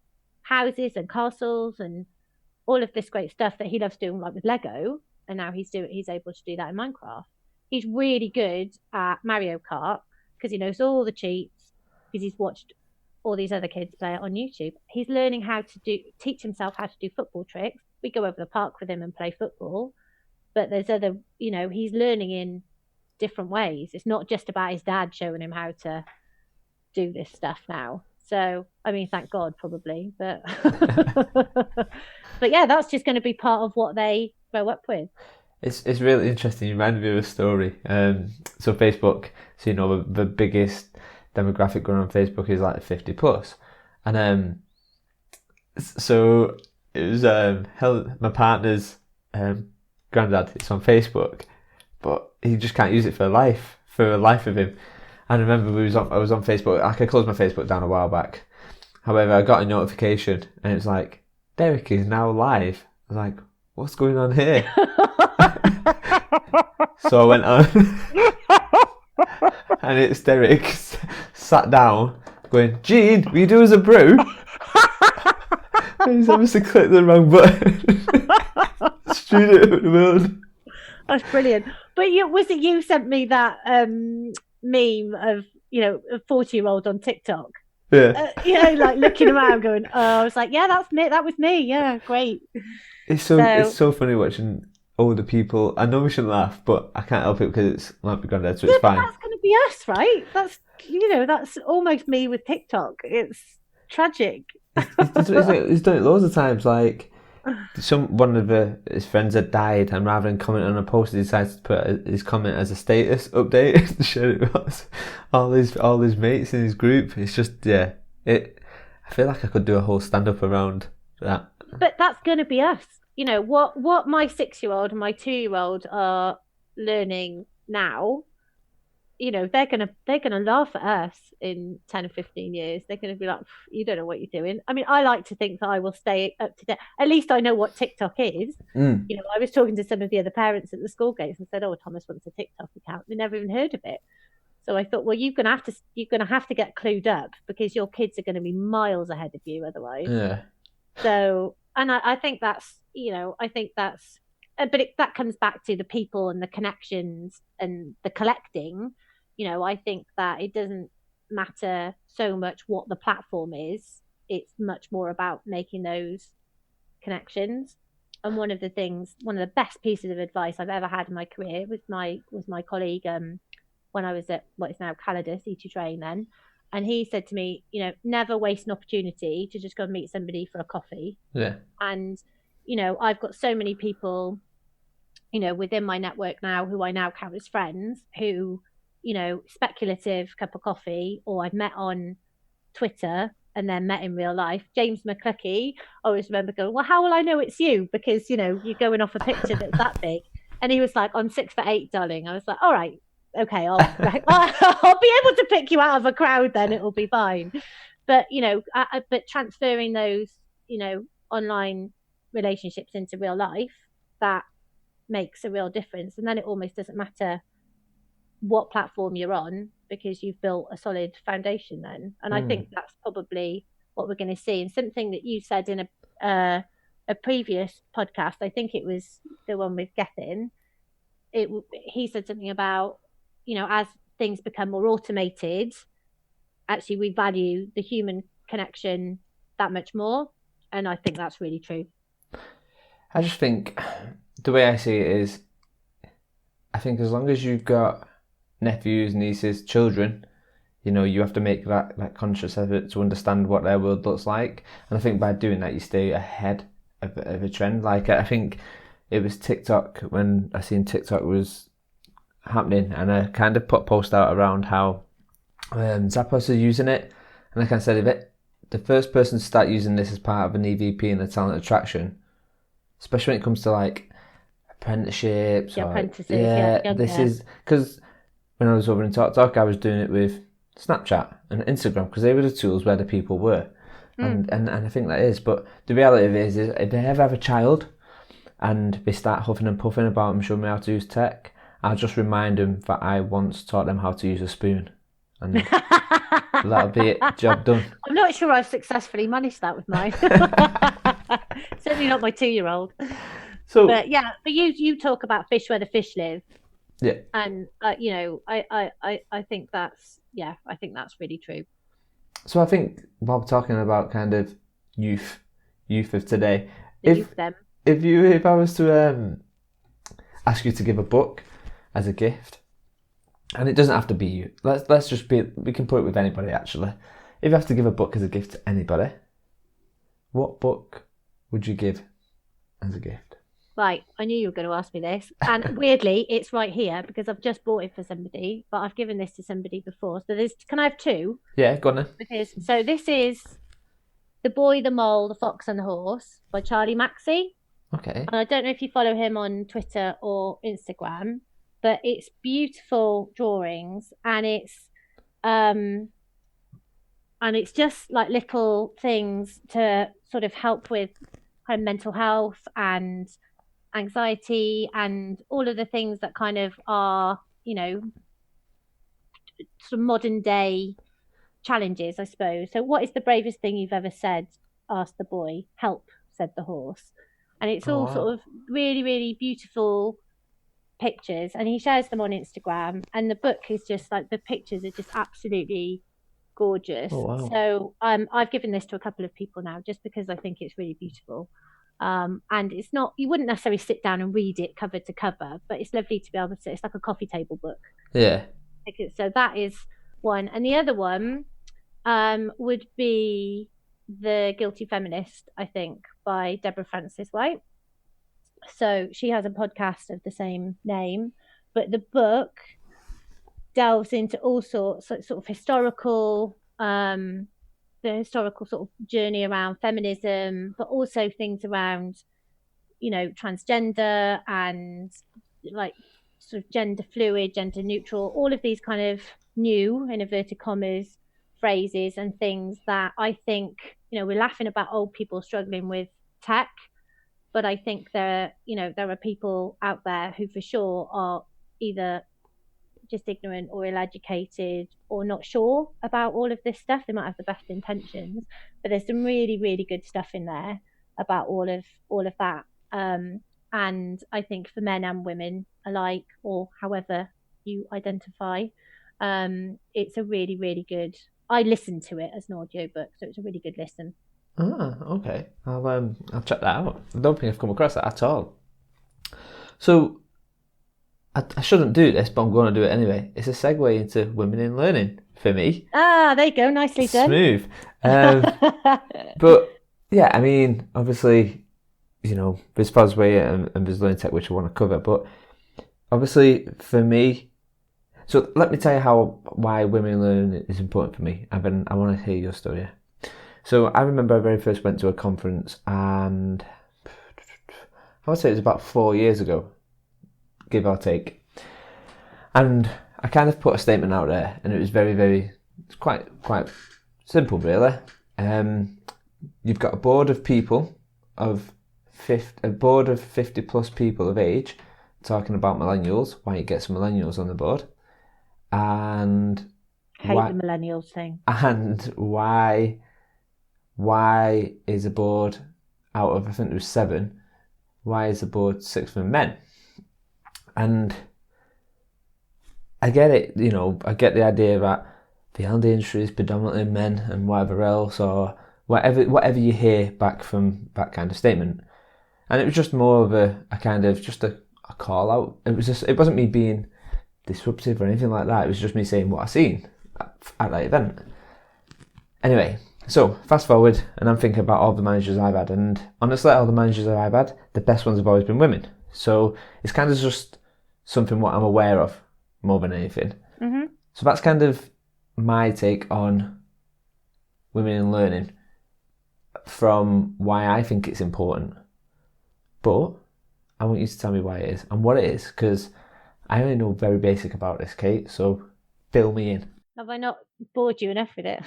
houses and castles and all of this great stuff that he loves doing, like with Lego. And now he's able to do that in Minecraft. He's really good at Mario Kart because he knows all the cheats, because he's watched all these other kids play it on YouTube. He's learning how to teach himself how to do football tricks. We go over the park with him and play football, but there's other, he's learning in different ways. It's not just about his dad showing him how to do this stuff now. So, I mean, thank God, probably, but but yeah, that's just going to be part of what they grow up with. It's really interesting. You reminded me of a story. So Facebook, the biggest demographic going on Facebook is like 50 plus, and so it was my partner's granddad. It's on Facebook, but he just can't use it for the life of him. I remember I was on Facebook. I closed my Facebook down a while back. However, I got a notification and it was like, Derek is now live. I was like, what's going on here? So I went on and it's Derek sat down going, Gene, will you do us a brew? And he's obviously clicked the wrong button. Screwed it up the world. That's brilliant. But you sent me that meme of a 40-year-old on TikTok, like looking around going, I was like, yeah, that's me, that was me, yeah, great. It's so funny watching older people. I know we shouldn't laugh, but I can't help it because it's like my granddad, so it's fine. That's going to be us, right? That's almost me with TikTok. It's tragic. He's done it loads of times. Like one of his friends had died, and rather than comment on a post, he decides to put his comment as a status update to share it with all his mates in his group. It's just I feel like I could do a whole stand up around that. But that's going to be us. What my 6-year-old and my 2-year-old are learning now. They're gonna laugh at us in 10 or 15 years. They're gonna be like, you don't know what you're doing. I mean, I like to think that I will stay up to date. At least I know what TikTok is. I was talking to some of the other parents at the school gates and said, oh, Thomas wants a TikTok account. They never even heard of it. So I thought, well, you're gonna have to get clued up, because your kids are gonna be miles ahead of you otherwise. Yeah. So, and I think that's, but that comes back to the people and the connections and the collecting. I think that it doesn't matter so much what the platform is. It's much more about making those connections. And one of the best pieces of advice I've ever had in my career was my colleague when I was at what is now Calidus, E2 Train then. And he said to me, never waste an opportunity to just go and meet somebody for a coffee. Yeah. And, I've got so many people, within my network now who I now count as friends who, speculative cup of coffee, or I've met on Twitter and then met in real life. James McCluckey, I always remember going, well, how will I know it's you? Because, you're going off a picture that's that big. And he was like, on 6'8", darling. I was like, all right. Okay, I'll be able to pick you out of a crowd then, it'll be fine. But but transferring those online relationships into real life, that makes a real difference. And then it almost doesn't matter what platform you're on, because you've built a solid foundation then. And I think that's probably what we're going to see. And something that you said in a previous podcast, I think it was the one with Gethin, he said something about, as things become more automated, actually we value the human connection that much more. And I think that's really true. I just think the way I see it is, I think as long as you've got nephews, nieces, children, you know, you have to make that conscious effort to understand what their world looks like. And I think by doing that, you stay ahead of a trend. Like, I think it was TikTok, when I seen TikTok was happening, and I kind of put a post out around how Zappos are using it. And like I said, if the first person to start using this as part of an EVP and a talent attraction, especially when it comes to like apprenticeships. This is because when I was over in TalkTalk, I was doing it with Snapchat and Instagram, because they were the tools where the people were. And I think that is. But the reality of it is if they ever have a child and they start huffing and puffing about them showing me how to use tech, I'll just remind them that I once taught them how to use a spoon. And that'll be it. Job done. I'm not sure I've successfully managed that with mine. Certainly not my 2-year-old. So, but you talk about fish where the fish live. Yeah. And you know, I think that's really true. So I think while we're talking about kind of youth of today, if I was to ask you to give a book as a gift, and it doesn't have to be you. Let's just be. We can put it with anybody actually. If you have to give a book as a gift to anybody, what book would you give as a gift? Right, I knew you were going to ask me this, and weirdly, it's right here because I've just bought it for somebody, but I've given this to somebody before. So can I have two? Yeah, go on then. Because this is The Boy, the Mole, the Fox and the Horse by Charlie Maxey. Okay. And I don't know if you follow him on Twitter or Instagram, but it's beautiful drawings, and it's just like little things to sort of help with kind of mental health and anxiety and all of the things that kind of are, you know, sort of modern day challenges, I suppose. So what is the bravest thing you've ever said? Asked the boy. Help, said the horse. And it's all sort of really, really beautiful pictures, and he shares them on Instagram, and the book is just like, the pictures are just absolutely gorgeous. So I've given this to a couple of people now just because I think it's really beautiful. And it's not, you wouldn't necessarily sit down and read it cover to cover, but it's lovely to be able to, it's like a coffee table book. Yeah. So that is one. And the other one would be The Guilty Feminist, I think, by Deborah Francis White. So she has a podcast of the same name, but the book delves into all sorts of historical, the historical sort of journey around feminism, but also things around, you know, transgender and like sort of gender fluid, gender neutral, all of these kind of new, in inverted commas, phrases and things that I think, you know, we're laughing about old people struggling with tech, but I think there are people out there who for sure are either just ignorant or ill-educated or not sure about all of this stuff. They might have the best intentions, but there's some really, really good stuff in there about all of that. And I think for men and women alike, or however you identify, it's a really, really good. I listened to it as an audiobook, so it's a really good listen. Ah, okay. I'll check that out. I don't think I've come across that at all. So I shouldn't do this, but I'm going to do it anyway. It's a segue into women in learning for me. Ah, there you go. Nicely done. Smooth. But yeah, I mean, obviously, you know, there's Fosway and there's Learning Tech, which I want to cover. But obviously, for me, so let me tell you why women in learning is important for me. I want to hear your story. So I remember I very first went to a conference, and I would say it was about 4 years ago, give or take. And I kind of put a statement out there, and it was very, very, it's quite simple, really. You've got a board of people a board of 50 plus people of age talking about millennials. Why you get some millennials on the board, and hate the millennials thing, and why is a board out of, I think there was 7, why is the board 6 for men? And I get it, I get the idea that the L&D industry is predominantly men and whatever else, or whatever you hear back from that kind of statement. And it was just more of a kind of just a call out. It wasn't me being disruptive or anything like that. It was just me saying what I seen at that event. Anyway, so fast forward, and I'm thinking about all the managers I've had, and honestly, all the managers that I've had, the best ones have always been women. So it's kind of just something what I'm aware of more than anything. Mm-hmm. So that's kind of my take on women in learning from why I think it's important. But I want you to tell me why it is and what it is, because I only know very basic about this, Kate, so fill me in. Have I not bored you enough with it?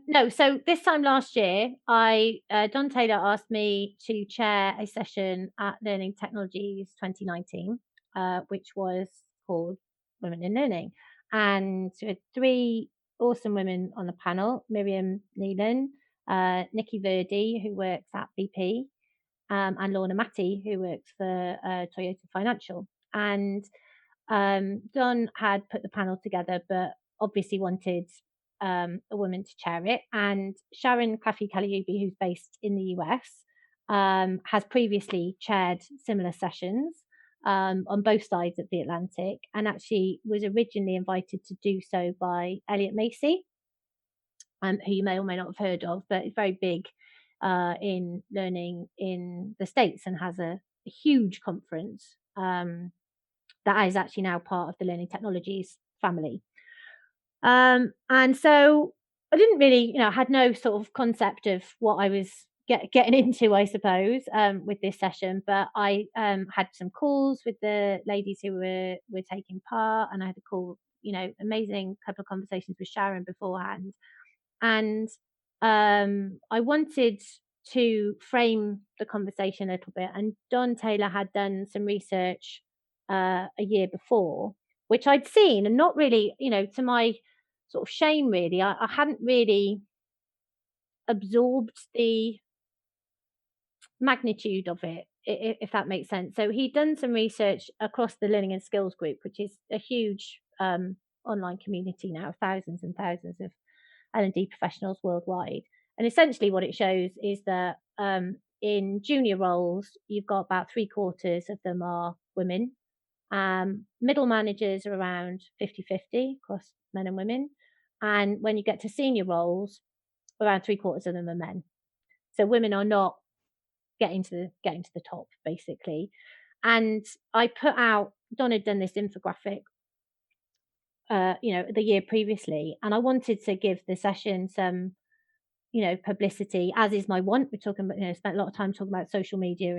No, so this time last year, Don Taylor asked me to chair a session at Learning Technologies 2019, which was called Women in Learning. And we had 3 awesome women on the panel: Miriam Neelan, Nikki Verdi, who works at BP, and Lorna Matty, who works for Toyota Financial. And Don had put the panel together, but obviously wanted a woman to chair it. And Sharon Claffey-Calliope, who's based in the US, has previously chaired similar sessions on both sides of the Atlantic, and actually was originally invited to do so by Elliot Macy, who you may or may not have heard of, but it's very big in learning in the States and has a huge conference that is actually now part of the Learning Technologies family. And so I didn't really, had no sort of concept of what I was getting into, I suppose, with this session. But I had some calls with the ladies who were taking part, and I had a call, amazing couple of conversations with Sharon beforehand. And I wanted to frame the conversation a little bit. And Don Taylor had done some research a year before, which I'd seen, and not really, to my sort of shame, really, I hadn't really absorbed the magnitude of it, if that makes sense. So he'd done some research across the Learning and Skills Group, which is a huge online community now, thousands and thousands of L&D professionals worldwide. And essentially what it shows is that in junior roles, you've got about 3/4 of them are women. Middle managers are around 50-50 across men and women. And when you get to senior roles, around 3/4 of them are men. So women are not getting to the top, basically. And I put out, Don had done this infographic the year previously, and I wanted to give the session some publicity, as is my want. We're talking about, spent a lot of time talking about social media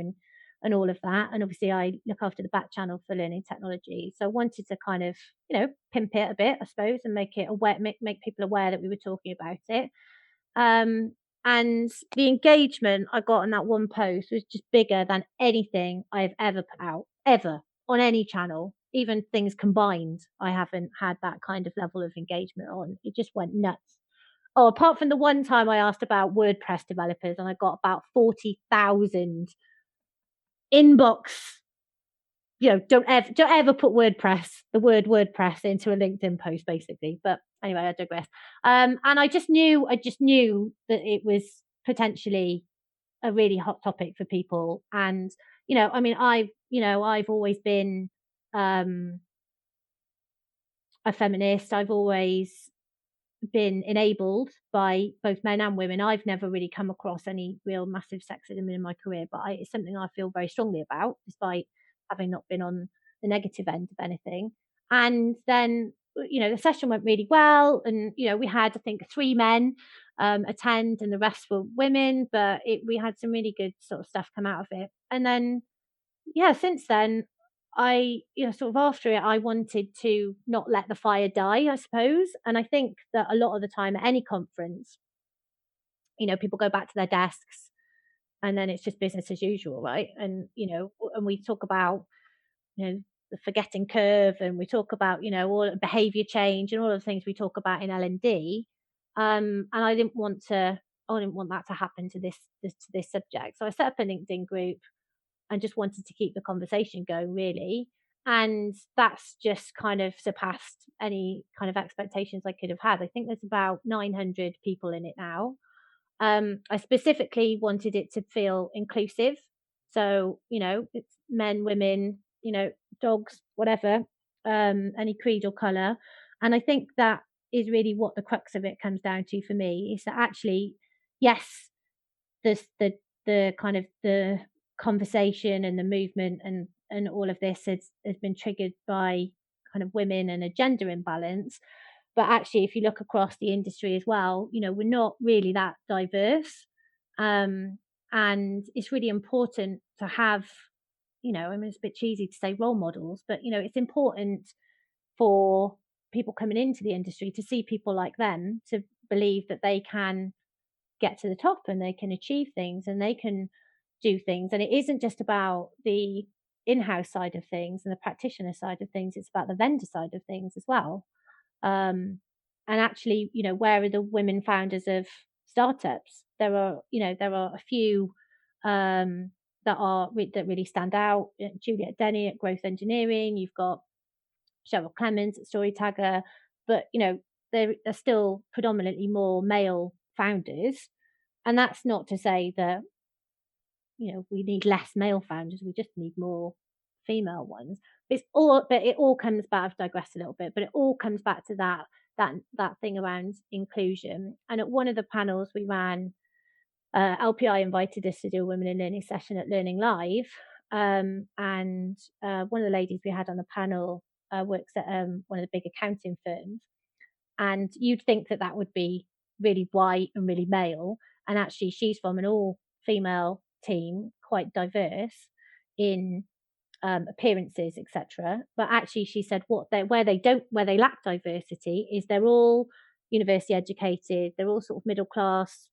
and all of that. And obviously I look after the back channel for Learning Technology. So I wanted to kind of, pimp it a bit, I suppose, and make it aware, make people aware that we were talking about it. And the engagement I got on that one post was just bigger than anything I've ever put out, ever, on any channel. Even things combined, I haven't had that kind of level of engagement on. It just went nuts. Oh, apart from the one time I asked about WordPress developers, and I got about 40,000 inbox. Don't ever put the word WordPress into a LinkedIn post, basically. But anyway, I digress. And I just knew that it was potentially a really hot topic for people. And I've always been a feminist. I've always been enabled by both men and women. I've never really come across any real massive sexism in my career, but it's something I feel very strongly about, despite having not been on the negative end of anything. And then, the session went really well, and we had, I think, 3 men attend, and the rest were women. But we had some really good sort of stuff come out of it. And then, since then, I, sort of after it, I wanted to not let the fire die, I suppose. And I think that a lot of the time at any conference, people go back to their desks and then it's just business as usual, right? And, and we talk about, the forgetting curve, and we talk about, all behavior change and all of the things we talk about in L&D. And I didn't want that to happen to this subject. So I set up a LinkedIn group and just wanted to keep the conversation going, really. And that's just kind of surpassed any kind of expectations I could have had. I think there's about 900 people in it now. I specifically wanted it to feel inclusive. So, it's men, women, dogs, whatever, any creed or colour. And I think that is really what the crux of it comes down to for me, is that actually, yes, the kind of the conversation and the movement and all of this has been triggered by kind of women and a gender imbalance. But actually, if you look across the industry as well, we're not really that diverse. Um, and it's really important to have, I mean, it's a bit cheesy to say role models, but, it's important for people coming into the industry to see people like them, to believe that they can get to the top and they can achieve things and they can do things. And it isn't just about the in-house side of things and the practitioner side of things, it's about the vendor side of things as well. And actually, where are the women founders of startups? There are a few that really stand out. Juliet Denny at Growth Engineering. You've got Cheryl Clemens at Storytagger, but there are still predominantly more male founders. And that's not to say that we need less male founders. We just need more female ones. But it all comes back. I've digressed a little bit, but it all comes back to that thing around inclusion. And at one of the panels we ran, LPI invited us to do a Women in Learning session at Learning Live. And one of the ladies we had on the panel works at one of the big accounting firms. And you'd think that would be really white and really male. And actually, she's from an all-female team, quite diverse in appearances, etc. But actually, she said where they lack diversity is they're all university educated, they're all sort of middle class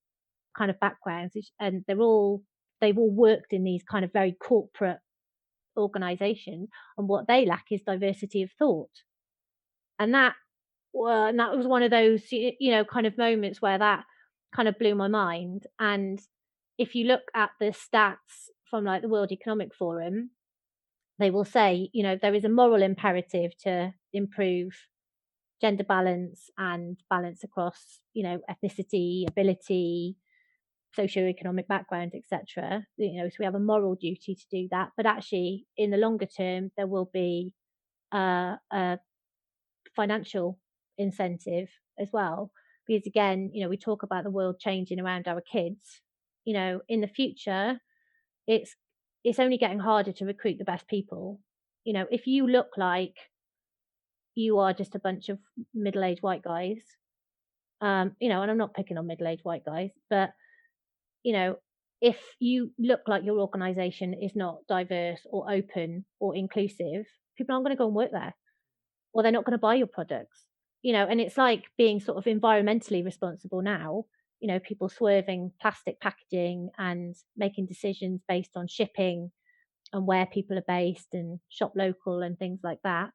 kind of backgrounds, and they've all worked in these kind of very corporate organizations, and what they lack is diversity of thought. And that was one of those kind of moments where that kind of blew my mind. And if you look at the stats from like the World Economic Forum, they will say there is a moral imperative to improve gender balance and balance across ethnicity, ability, socioeconomic background, etc. So we have a moral duty to do that. But actually, in the longer term, there will be a financial incentive as well, because again, we talk about the world changing around our kids. In the future, it's only getting harder to recruit the best people. If you look like you are just a bunch of middle-aged white guys, and I'm not picking on middle-aged white guys, but if you look like your organization is not diverse or open or inclusive, people aren't going to go and work there, or they're not going to buy your products. And it's like being sort of environmentally responsible now, people swerving plastic packaging and making decisions based on shipping and where people are based and shop local and things like that.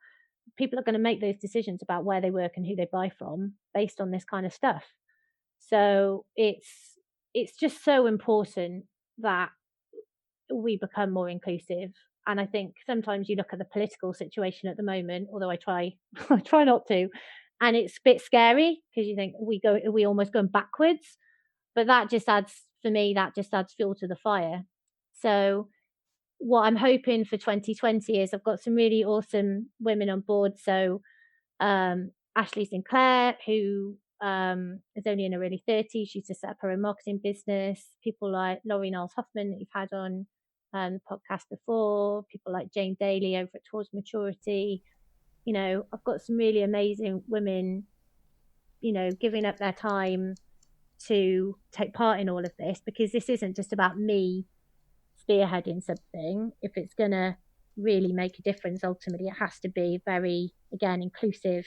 People are going to make those decisions about where they work and who they buy from based on this kind of stuff. So it's just so important that we become more inclusive. And I think sometimes you look at the political situation at the moment, although I try not to, and it's a bit scary because you think we almost going backwards. But that just adds fuel to the fire. So what I'm hoping for 2020 is I've got some really awesome women on board. So Ashley Sinclair, who is only in her early 30s, she's just set up her own marketing business. People like Laurie Niles Huffman that you've had on the podcast before, people like Jane Daly over at Towards Maturity. I've got some really amazing women, giving up their time to take part in all of this, because this isn't just about me spearheading something. If it's going to really make a difference, ultimately, it has to be very, again, inclusive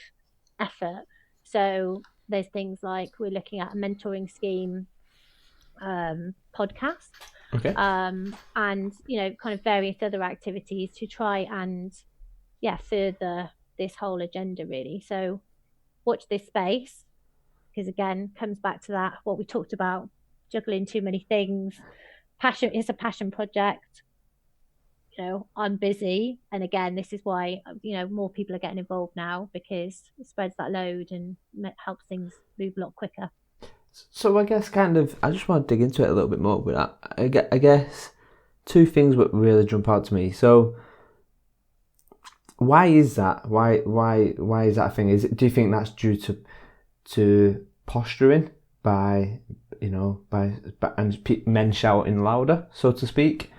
effort. So there's things like we're looking at a mentoring scheme podcast. Okay. And kind of various other activities to try and further this whole agenda, really. So watch this space, because again, comes back to that what we talked about, juggling too many things. Passion is a passion project. I'm busy, and again, this is why more people are getting involved now, because it spreads that load and helps things move a lot quicker. So I guess I just want to dig into it a little bit more. But I guess two things would really jump out to me. So why is that? Why is that a thing? Do you think that's due to posturing by men shouting louder, so to speak?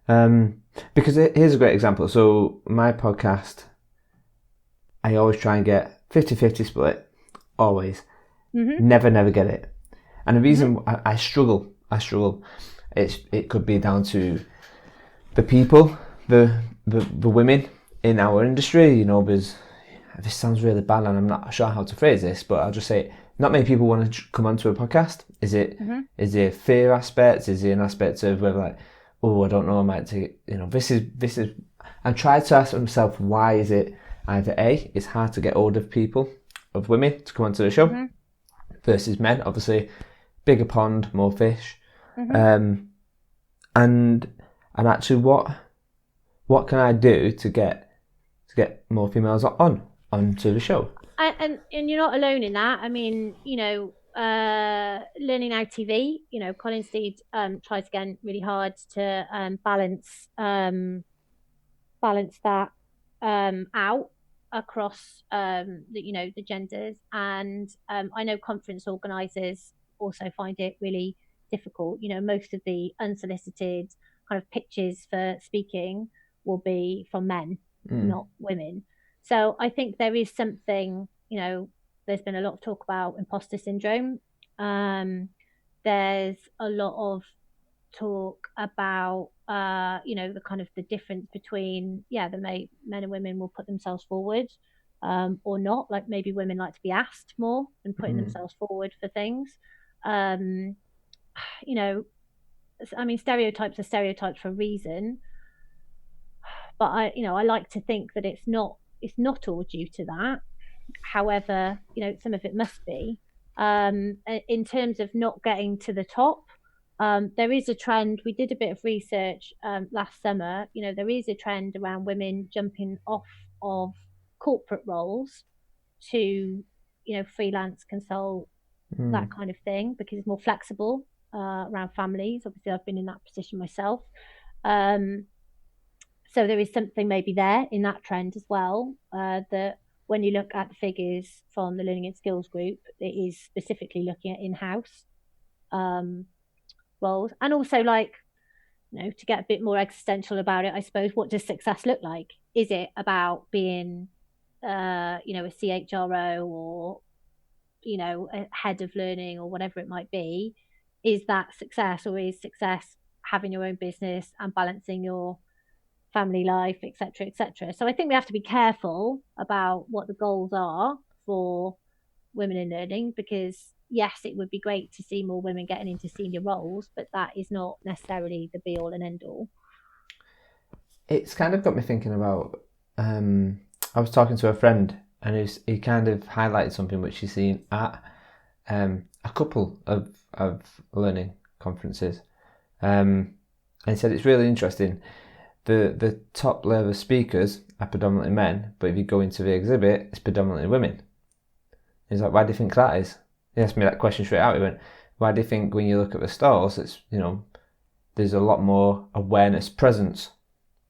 Because here's a great example. So my podcast, I always try and get 50-50 split. Always. Mm-hmm. Never get it. And the reason I struggle, it could be down to the people, the women in our industry, you know, because this sounds really bad and I'm not sure how to phrase this, but I'll just say not many people want to come onto a podcast. Is there a fear aspect? Is there an aspect of whether like, oh, I don't know, I might take, you know, this is, and try to ask myself, why is it either A, it's hard to get hold of people, of women to come onto the show, versus men, obviously, bigger pond, more fish, and actually what can I do to get more females onto the show? And you're not alone in that. I mean, you know, Learning Now TV, you know, Colin Steed tries again really hard to balance that out across the genders, and I know conference organisers also find it really difficult. You know, most of the unsolicited kind of pitches for speaking will be from men, not women. So I think there is something, you know, there's been a lot of talk about imposter syndrome. There's a lot of talk about, the kind of the difference between, the men and women will put themselves forward or not. Like maybe women like to be asked more than putting themselves forward for things. You know, I mean, stereotypes are stereotypes for a reason. But I like to think that it's not all due to that. However, you know, some of it must be. In terms of not getting to the top, there is a trend. We did a bit of research last summer. You know, there is a trend around women jumping off of corporate roles to, you know, freelance, consult, that kind of thing, because it's more flexible around families. Obviously, I've been in that position myself. So there is something maybe there in that trend as well, that when you look at the figures from the Learning and Skills Group, it is specifically looking at in-house roles. And also, like, you know, to get a bit more existential about it, I suppose, what does success look like? Is it about being, a CHRO or, you know, a head of learning or whatever it might be? Is that success, or is success having your own business and balancing your family life, etc., etc.? So I think we have to be careful about what the goals are for women in learning, because yes, it would be great to see more women getting into senior roles, but that is not necessarily the be all and end all. It's kind of got me thinking about, I was talking to a friend and he kind of highlighted something which he's seen at a couple of learning conferences, and he said it's really interesting. The top level speakers are predominantly men, but if you go into the exhibit, it's predominantly women. He's like, why do you think that is? He asked me that question straight out. He went, why do you think when you look at the stalls, it's, you know, there's a lot more awareness, presence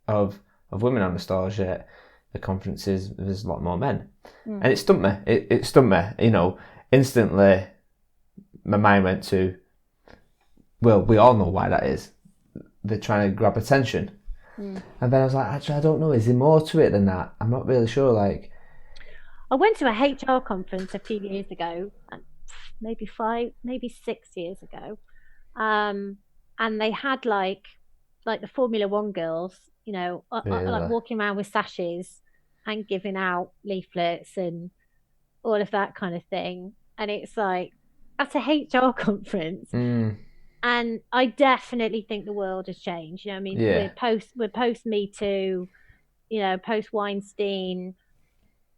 of women on the stalls, yet the conferences, there's a lot more men. And it stumped me. It stumped me, you know, instantly my mind went to, well, we all know why that is. They're trying to grab attention. And then I was like, actually, I don't know. Is there more to it than that? I'm not really sure. Like, I went to a HR conference a few years ago, maybe 6 years ago, and they had like the Formula One girls, you know, like walking around with sashes and giving out leaflets and all of that kind of thing. And it's like, that's a HR conference. And I definitely think the world has changed. You know, I mean, we're post Me Too, you know, post Weinstein,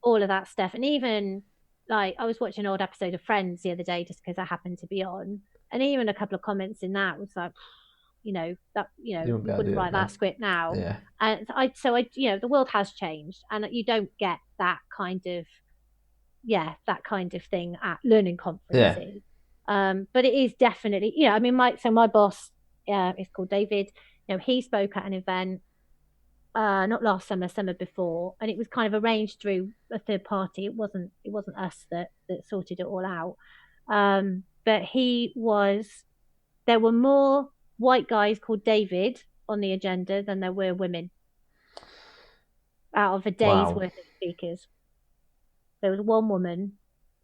all of that stuff. And even like, I was watching an old episode of Friends the other day just because I happened to be on, and even a couple of comments in that was like, you know, that, you know, you wouldn't write that script now. And you know, the world has changed, and you don't get that kind of thing at learning conferences. But it is definitely, I mean, my boss is called David. He spoke at an event not last summer before, and it was kind of arranged through a third party. It wasn't us that sorted it all out. But there were more white guys called David on the agenda than there were women out of a day's worth of speakers. There was one woman,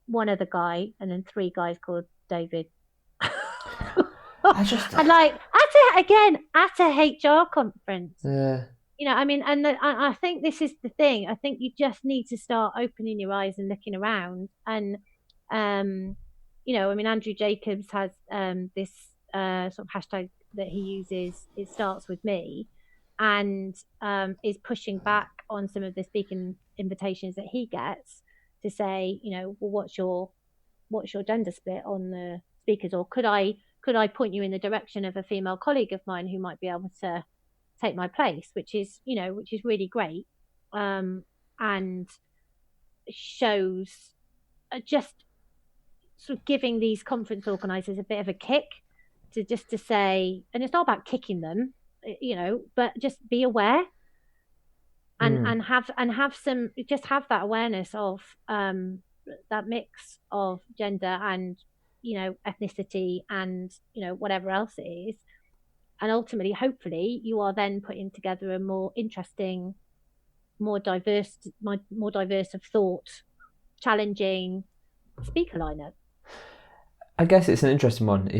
one other guy, and then 3 guys called David. And at a HR conference. Yeah. I mean, and I think this is the thing. I think you just need to start opening your eyes and looking around. And, I mean, Andrew Jacobs has this sort of hashtag that he uses. It starts with me, and is pushing back on some of the speaking invitations that he gets to say, well, what's your gender split on the speakers, or could I point you in the direction of a female colleague of mine who might be able to take my place, which is really great, and shows just sort of giving these conference organisers a bit of a kick to say, and it's not about kicking them, but just be aware and have some, just have that awareness of that mix of gender and ethnicity and whatever else it is. And ultimately, hopefully, you are then putting together a more interesting, more diverse of thought, challenging speaker lineup. I guess it's an interesting one.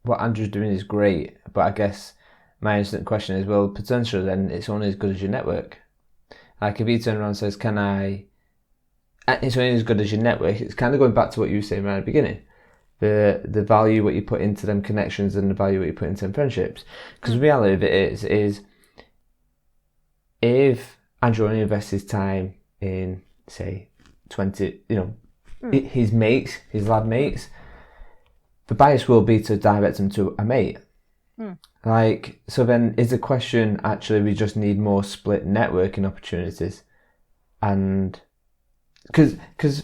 What Andrew's doing is great, but I guess my instant question is, well, potentially then it's only as good as your network. Like if he turns around and says, it's only as good as your network. It's kind of going back to what you were saying right at the beginning. The value what you put into them connections and the value what you put into them friendships. Because the reality of it is if Andrew only invests his time in, say, 20, his mates, his lad mates, the bias will be to direct them to a mate. So then is the question, actually, we just need more split networking opportunities? And because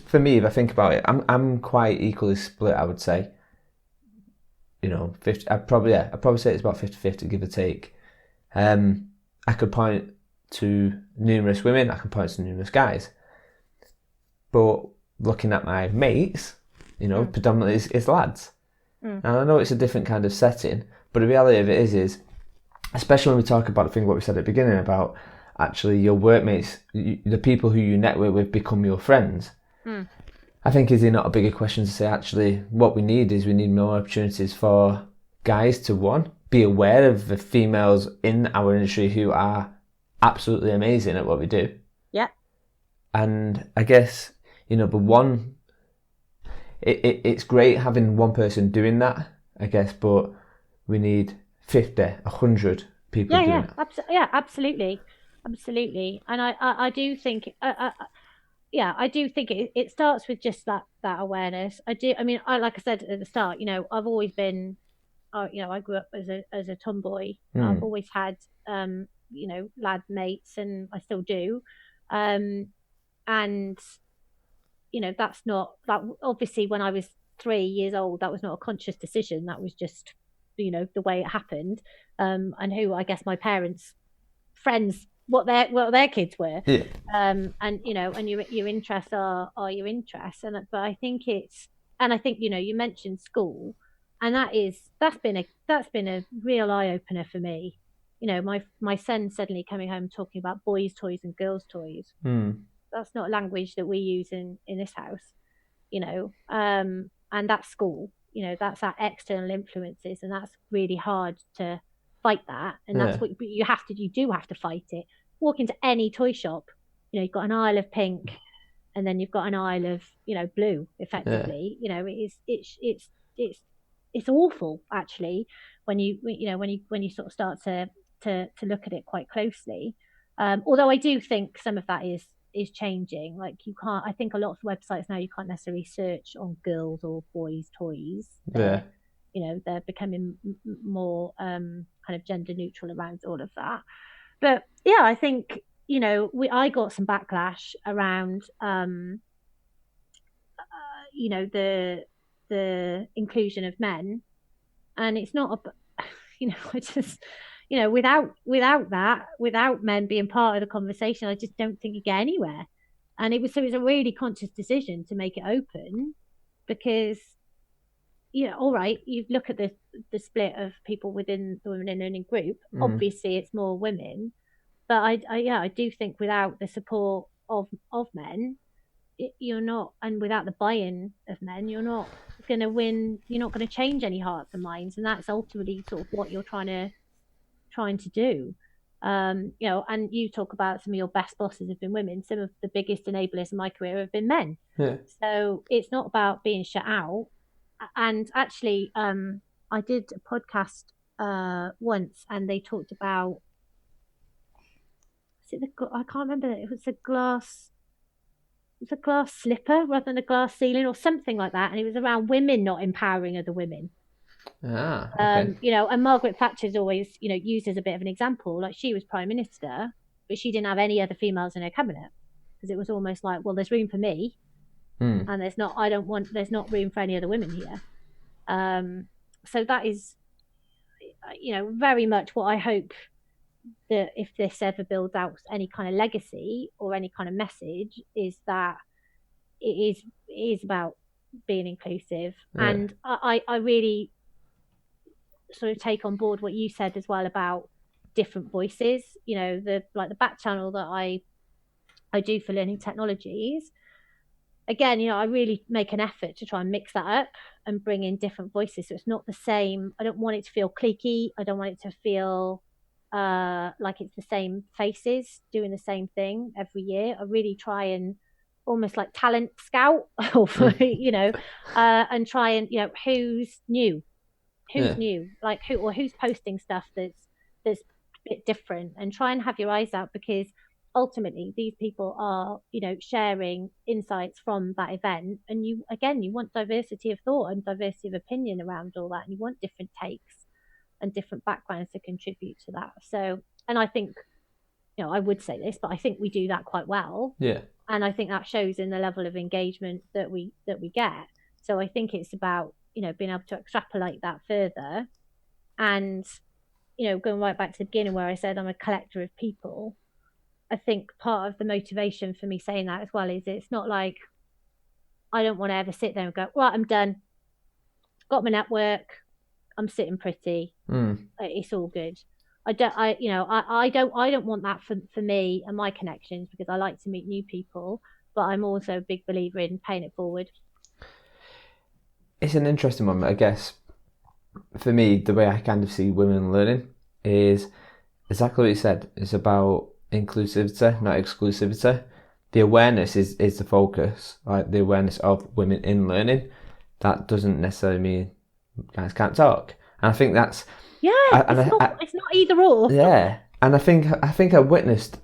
for me, if I think about it, I'm quite equally split, I would say. 50. I'd probably say it's about 50-50, give or take. I could point to numerous women, I can point to numerous guys. But looking at my mates, predominantly it's lads. And I know it's a different kind of setting, but the reality of it is especially when we talk about what we said at the beginning about actually your workmates, the people who you network with become your friends. I think is it not a bigger question to say actually what we need more opportunities for guys to, one, be aware of the females in our industry who are absolutely amazing at what we do. Yeah. And I guess, but one, it's great having one person doing that, I guess, but we need 50, 100 people doing it. Absolutely. And I do think, I do think it starts with just that awareness. Like I said at the start, I've always been, I grew up as a tomboy. I've always had, lad mates, and I still do. And, that's not, that obviously when I was 3 years old, that was not a conscious decision. That was just, the way it happened. And who I guess my parents' friends, what their kids were. Yeah. And your interests are your interests. But I think you mentioned school, and that's been a real eye opener for me. My son suddenly coming home talking about boys' toys and girls' toys. That's not a language that we use in this house, and that's school. That's our external influences, and that's really hard to fight that. And that's what you do have to fight it. Walk into any toy shop, you've got an aisle of pink, and then you've got an aisle of blue. Effectively, it's awful actually when you sort of start to look at it quite closely. Although I do think some of that is changing. Like I think a lot of websites now you can't necessarily search on girls or boys toys. They're becoming more kind of gender neutral around all of that. But yeah, I think I got some backlash around the inclusion of men, and it's not I just without that, without men being part of the conversation, I just don't think you get anywhere. And it was a really conscious decision to make it open, because all right, you look at the split of people within the Women in Learning group. Obviously it's more women, but I do think without the support of men, you're not, and without the buy-in of men, you're not going to win. You're not going to change any hearts and minds, and that's ultimately sort of what you're trying to do. And you talk about some of your best bosses have been women. Some of the biggest enablers in my career have been men. Yeah. So it's not about being shut out. And actually, I did a podcast once, and they talked about, I can't remember, it was a glass slipper rather than a glass ceiling or something like that, and it was around women not empowering other women. Okay. And Margaret Thatcher's always used as a bit of an example. Like, she was Prime Minister, but she didn't have any other females in her cabinet, because it was almost like, well, there's room for me, and there's not room for any other women here. So that is very much what I hope, that if this ever builds out any kind of legacy or any kind of message, is that it is about being inclusive. Yeah. And I really sort of take on board what you said as well about different voices. The back channel that I do for Learning Technologies, again, I really make an effort to try and mix that up and bring in different voices, so it's not the same. I don't want it to feel cliquey. I don't want it to feel like it's the same faces doing the same thing every year. I really try and almost like talent scout, and try and who's new, like who's posting stuff that's a bit different, and try and have your eyes out, because ultimately these people are sharing insights from that event, and you want diversity of thought and diversity of opinion around all that, and you want different takes and different backgrounds to contribute to that. So, and I think, I would say this, but I think we do that quite well. Yeah. And I think that shows in the level of engagement that we get. So I think it's about, being able to extrapolate that further, and, going right back to the beginning where I said I'm a collector of people. I think part of the motivation for me saying that as well is, it's not like I don't want to ever sit there and go, right, I'm done. Got my network. I'm sitting pretty. It's all good. I don't want that for me and my connections, because I like to meet new people, but I'm also a big believer in paying it forward. It's an interesting one, I guess. For me, the way I kind of see women learning is exactly what you said. It's about inclusivity, not exclusivity. The awareness is the focus, like the awareness of women in learning. That doesn't necessarily mean guys can't talk, and I think that's it's not either or. Yeah, and I think I witnessed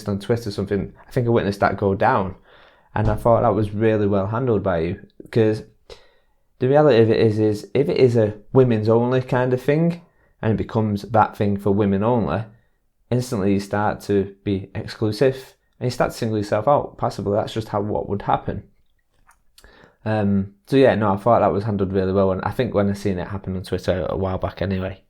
on Twitter something. I think I witnessed that go down, and I thought that was really well handled by you, because the reality of it is if it is a women's only kind of thing, and it becomes that thing for women only, instantly you start to be exclusive and you start to single yourself out. Possibly that's just what would happen. So yeah, no, I thought that was handled really well, and I think when I seen it happen on Twitter a while back anyway.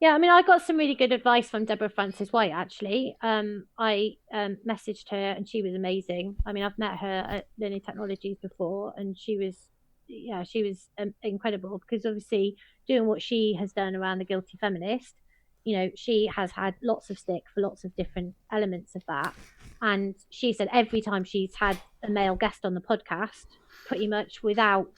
Yeah, I mean, I got some really good advice from Deborah Francis White, actually. I messaged her, and she was amazing. I mean, I've met her at Learning Technologies before, and she was incredible, because obviously doing what she has done around the Guilty Feminist, she has had lots of stick for lots of different elements of that. And she said every time she's had a male guest on the podcast, pretty much without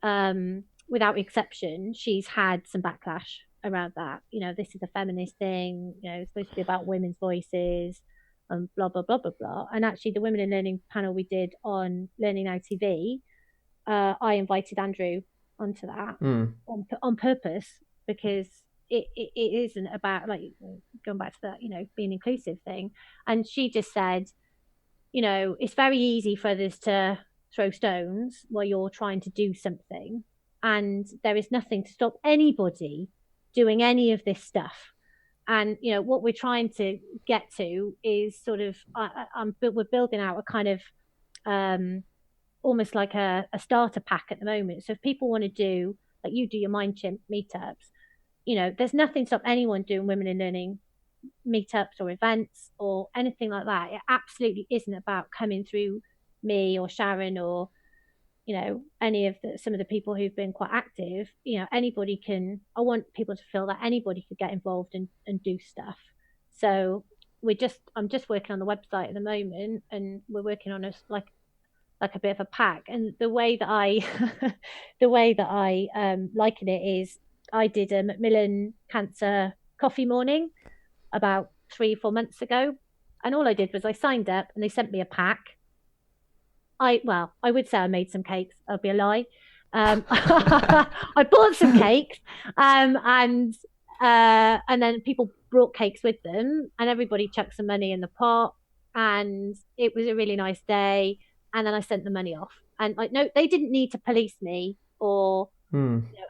exception, she's had some backlash around that. This is a feminist thing, it's supposed to be about women's voices, and blah, blah, blah, blah, blah. And actually the Women in Learning panel we did on Learning Now TV, I invited Andrew onto that on purpose, because it isn't about, like, going back to that, being inclusive thing. And she just said, it's very easy for others to throw stones while you're trying to do something, and there is nothing to stop anybody doing any of this stuff. And what we're trying to get to is sort of we're building out a kind of almost like a starter pack at the moment. So if people want to do, like you do your Mind Chimp meetups, there's nothing to stop anyone doing women in learning meetups or events or anything like that. It absolutely isn't about coming through me or Sharon or any of some of the people who've been quite active. Anybody can. I want people to feel that anybody could get involved and do stuff. So I'm just working on the website at the moment, and we're working on like a bit of a pack. And the way that I liken it is, I did a Macmillan Cancer coffee morning about 3-4 months ago, and all I did was I signed up and they sent me a pack. I would say I made some cakes. That'd be a lie. I bought some cakes, and then people brought cakes with them, and everybody chucked some money in the pot, and it was a really nice day. And then I sent the money off, and no, they didn't need to police me or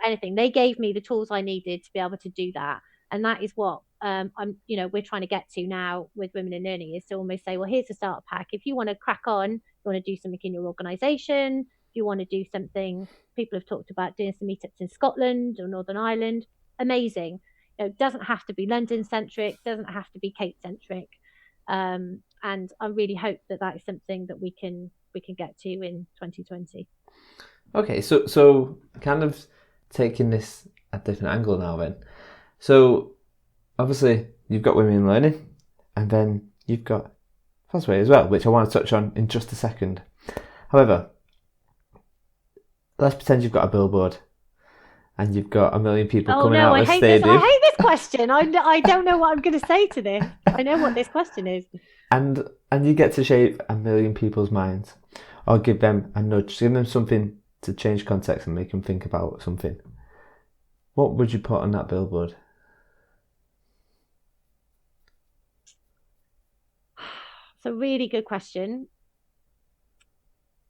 anything. They gave me the tools I needed to be able to do that, and that is what we're trying to get to now with Women in Learning, is to almost say, well, here's a starter pack. If you want to crack on, you want to do something in your organisation, if you want to do something, people have talked about doing some meetups in Scotland or Northern Ireland, amazing. It doesn't have to be London centric, doesn't have to be Kate centric, and I really hope that is something that we can get to in 2020. Okay, so kind of taking this a different angle now then. So obviously you've got Women in Learning, and then you've got Fosway as well, which I want to touch on in just a second. However, let's pretend you've got a billboard and you've got 1 million people coming out of a stadium. I hate this question. I don't know what I'm going to say to this. I know what this question is. And you get to shape 1 million people's minds, or give them a nudge, give them something to change context and make them think about something. What would you put on that billboard? It's a really good question.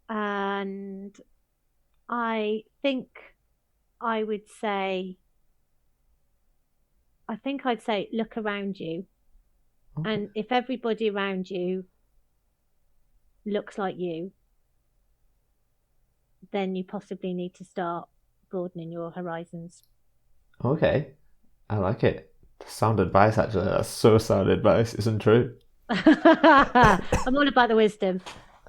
And I think I'd say, look around you. Okay. And if everybody around you looks like you, then you possibly need to start broadening your horizons. Okay, I like it. Sound advice, actually. That's so sound advice. Isn't true. I'm all about the wisdom.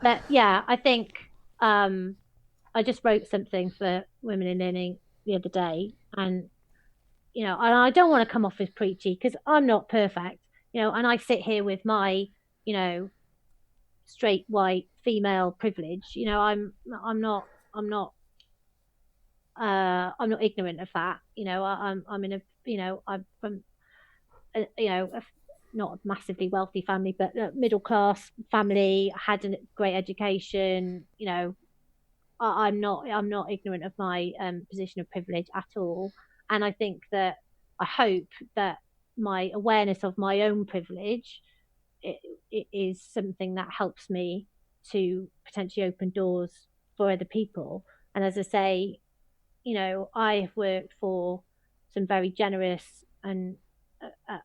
But yeah, I think I just wrote something for Women in Learning the other day, and and I don't want to come off as preachy because I'm not perfect, and I sit here with my straight white female privilege. I'm not ignorant of that. I'm in I'm from not a massively wealthy family, but a middle class family. Had a great education. I'm not ignorant of my position of privilege at all. And I think that I hope that my awareness of my own privilege it is something that helps me to potentially open doors for other people. And as I say, I have worked for some very generous and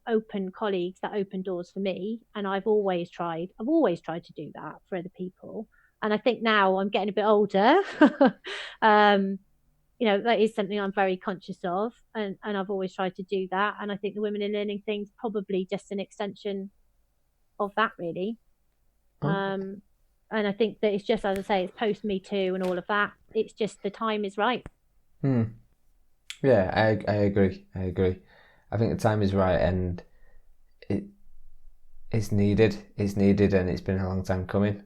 open colleagues that open doors for me, and I've always tried to do that for other people. And I think now I'm getting a bit older, that is something I'm very conscious of, and I've always tried to do that. And I think the Women in Learning thing's probably just an extension of that, really. And I think that it's just, as I say, it's post Me Too and all of that. It's just the time is right. Yeah, I agree. I think the time is right, and it's needed. It's needed, and it's been a long time coming.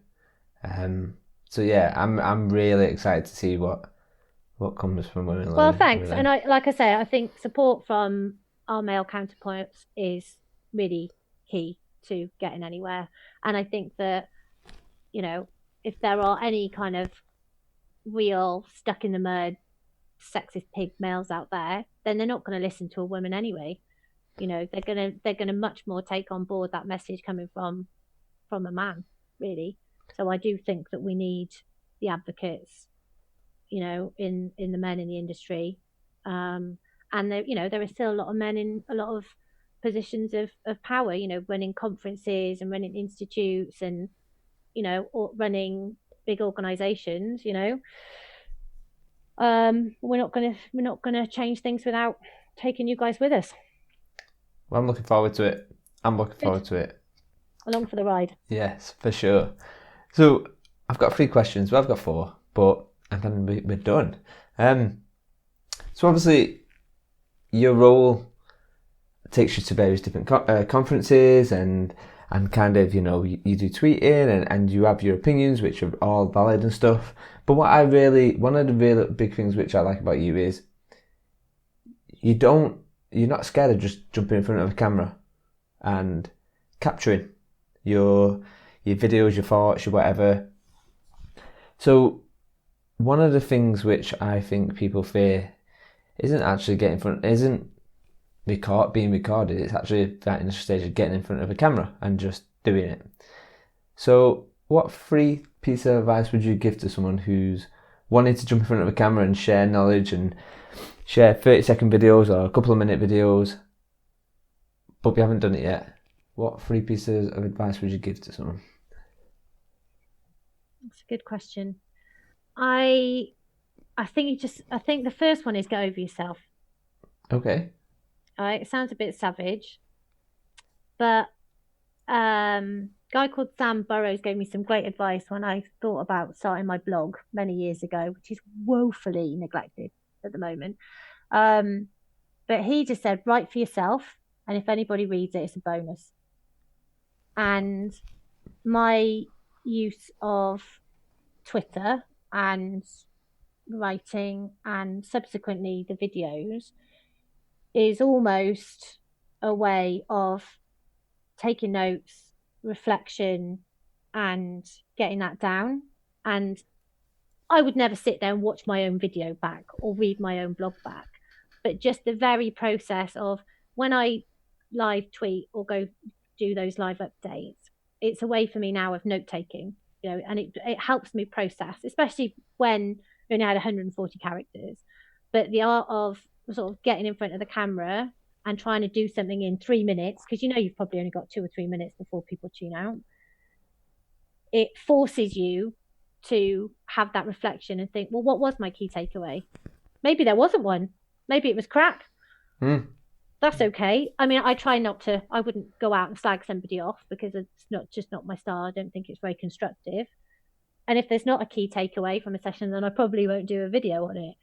So yeah, I'm really excited to see what comes from Women in Learning. Well, thanks. And I think support from our male counterparts is really key to getting anywhere. And I think that if there are any kind of real stuck in the mud sexist pig males out there, then they're not going to listen to a woman anyway. They're gonna much more take on board that message coming from a man, really. So I do think that we need the advocates, in the men in the industry, and there are still a lot of men in a lot of positions of power, running conferences and running institutes and or running big organizations, we're not gonna change things without taking you guys with us. Well, I'm looking forward to it. Good. Along for the ride. Yes, for sure. So I've got 3 questions. Well, I've got 4, and then we're done. So obviously, your role takes you to various different conferences and kind of, you do tweeting and you have your opinions, which are all valid and stuff. But one of the really big things which I like about you is you're not scared of just jumping in front of a camera and capturing your videos, your thoughts, your whatever. So one of the things which I think people fear isn't actually being recorded. It's actually that initial stage of getting in front of a camera and just doing it. So what 3 pieces of advice would you give to someone who's wanting to jump in front of a camera and share knowledge and share 30-second videos or a couple of minute videos, but we haven't done it yet? What 3 pieces of advice would you give to someone? That's a good question. I think the first one is get over yourself. Okay. It sounds a bit savage, but guy called Sam Burrows gave me some great advice when I thought about starting my blog many years ago, which is woefully neglected at the moment. But he just said, write for yourself, and if anybody reads it, it's a bonus. And my use of Twitter and writing and subsequently the videos is almost a way of taking notes, reflection, and getting that down. And I would never sit there and watch my own video back or read my own blog back, but just the very process of when I live tweet or go do those live updates, it's a way for me now of note taking, and it helps me process, especially when we only had 140 characters. But the art of sort of getting in front of the camera and trying to do something in 3 minutes, because you've probably only got 2 or 3 minutes before people tune out. It forces you to have that reflection and think, well, what was my key takeaway? Maybe there wasn't one. Maybe it was crap. That's okay. I mean, I wouldn't go out and slag somebody off because it's not my style. I don't think it's very constructive. And if there's not a key takeaway from a session, then I probably won't do a video on it.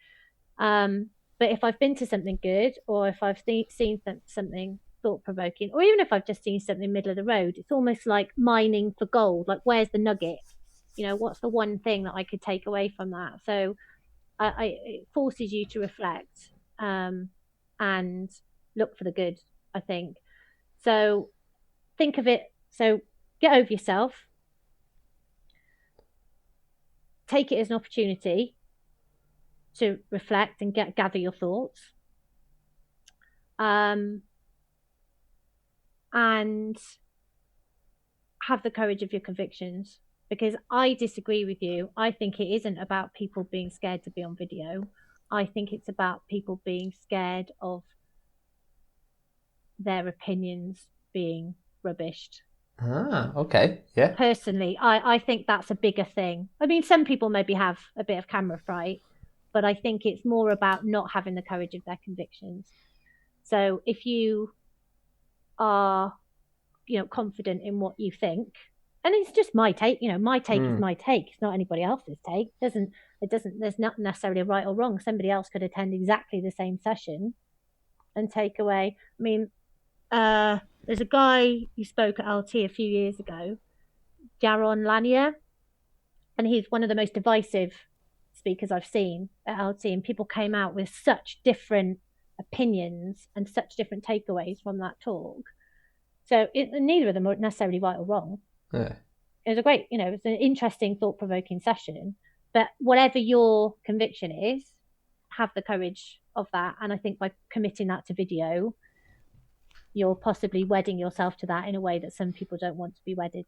But if I've been to something good, or if I've seen something thought-provoking, or even if I've just seen something middle of the road, it's almost like mining for gold. Like, where's the nugget? What's the one thing that I could take away from that? So it forces you to reflect and look for the good, I think. So think of it. So get over yourself. Take it as an opportunity to reflect and gather your thoughts. And have the courage of your convictions, because I disagree with you. I think it isn't about people being scared to be on video. I think it's about people being scared of their opinions being rubbished. Okay. Yeah. Personally, I think that's a bigger thing. I mean, some people maybe have a bit of camera fright, but I think it's more about not having the courage of their convictions. So if you are, confident in what you think, and it's just my take, my take is my take. It's not anybody else's take. There's not necessarily a right or wrong. Somebody else could attend exactly the same session and take away. I mean, there's a guy who spoke at LT a few years ago, Jaron Lanier, and he's one of the most divisive speakers I've seen at LT, and people came out with such different opinions and such different takeaways from that talk. So neither of them are necessarily right or wrong. Yeah. It was a great, it was an interesting, thought-provoking session. But whatever your conviction is, have the courage of that. And I think by committing that to video, you're possibly wedding yourself to that in a way that some people don't want to be wedded.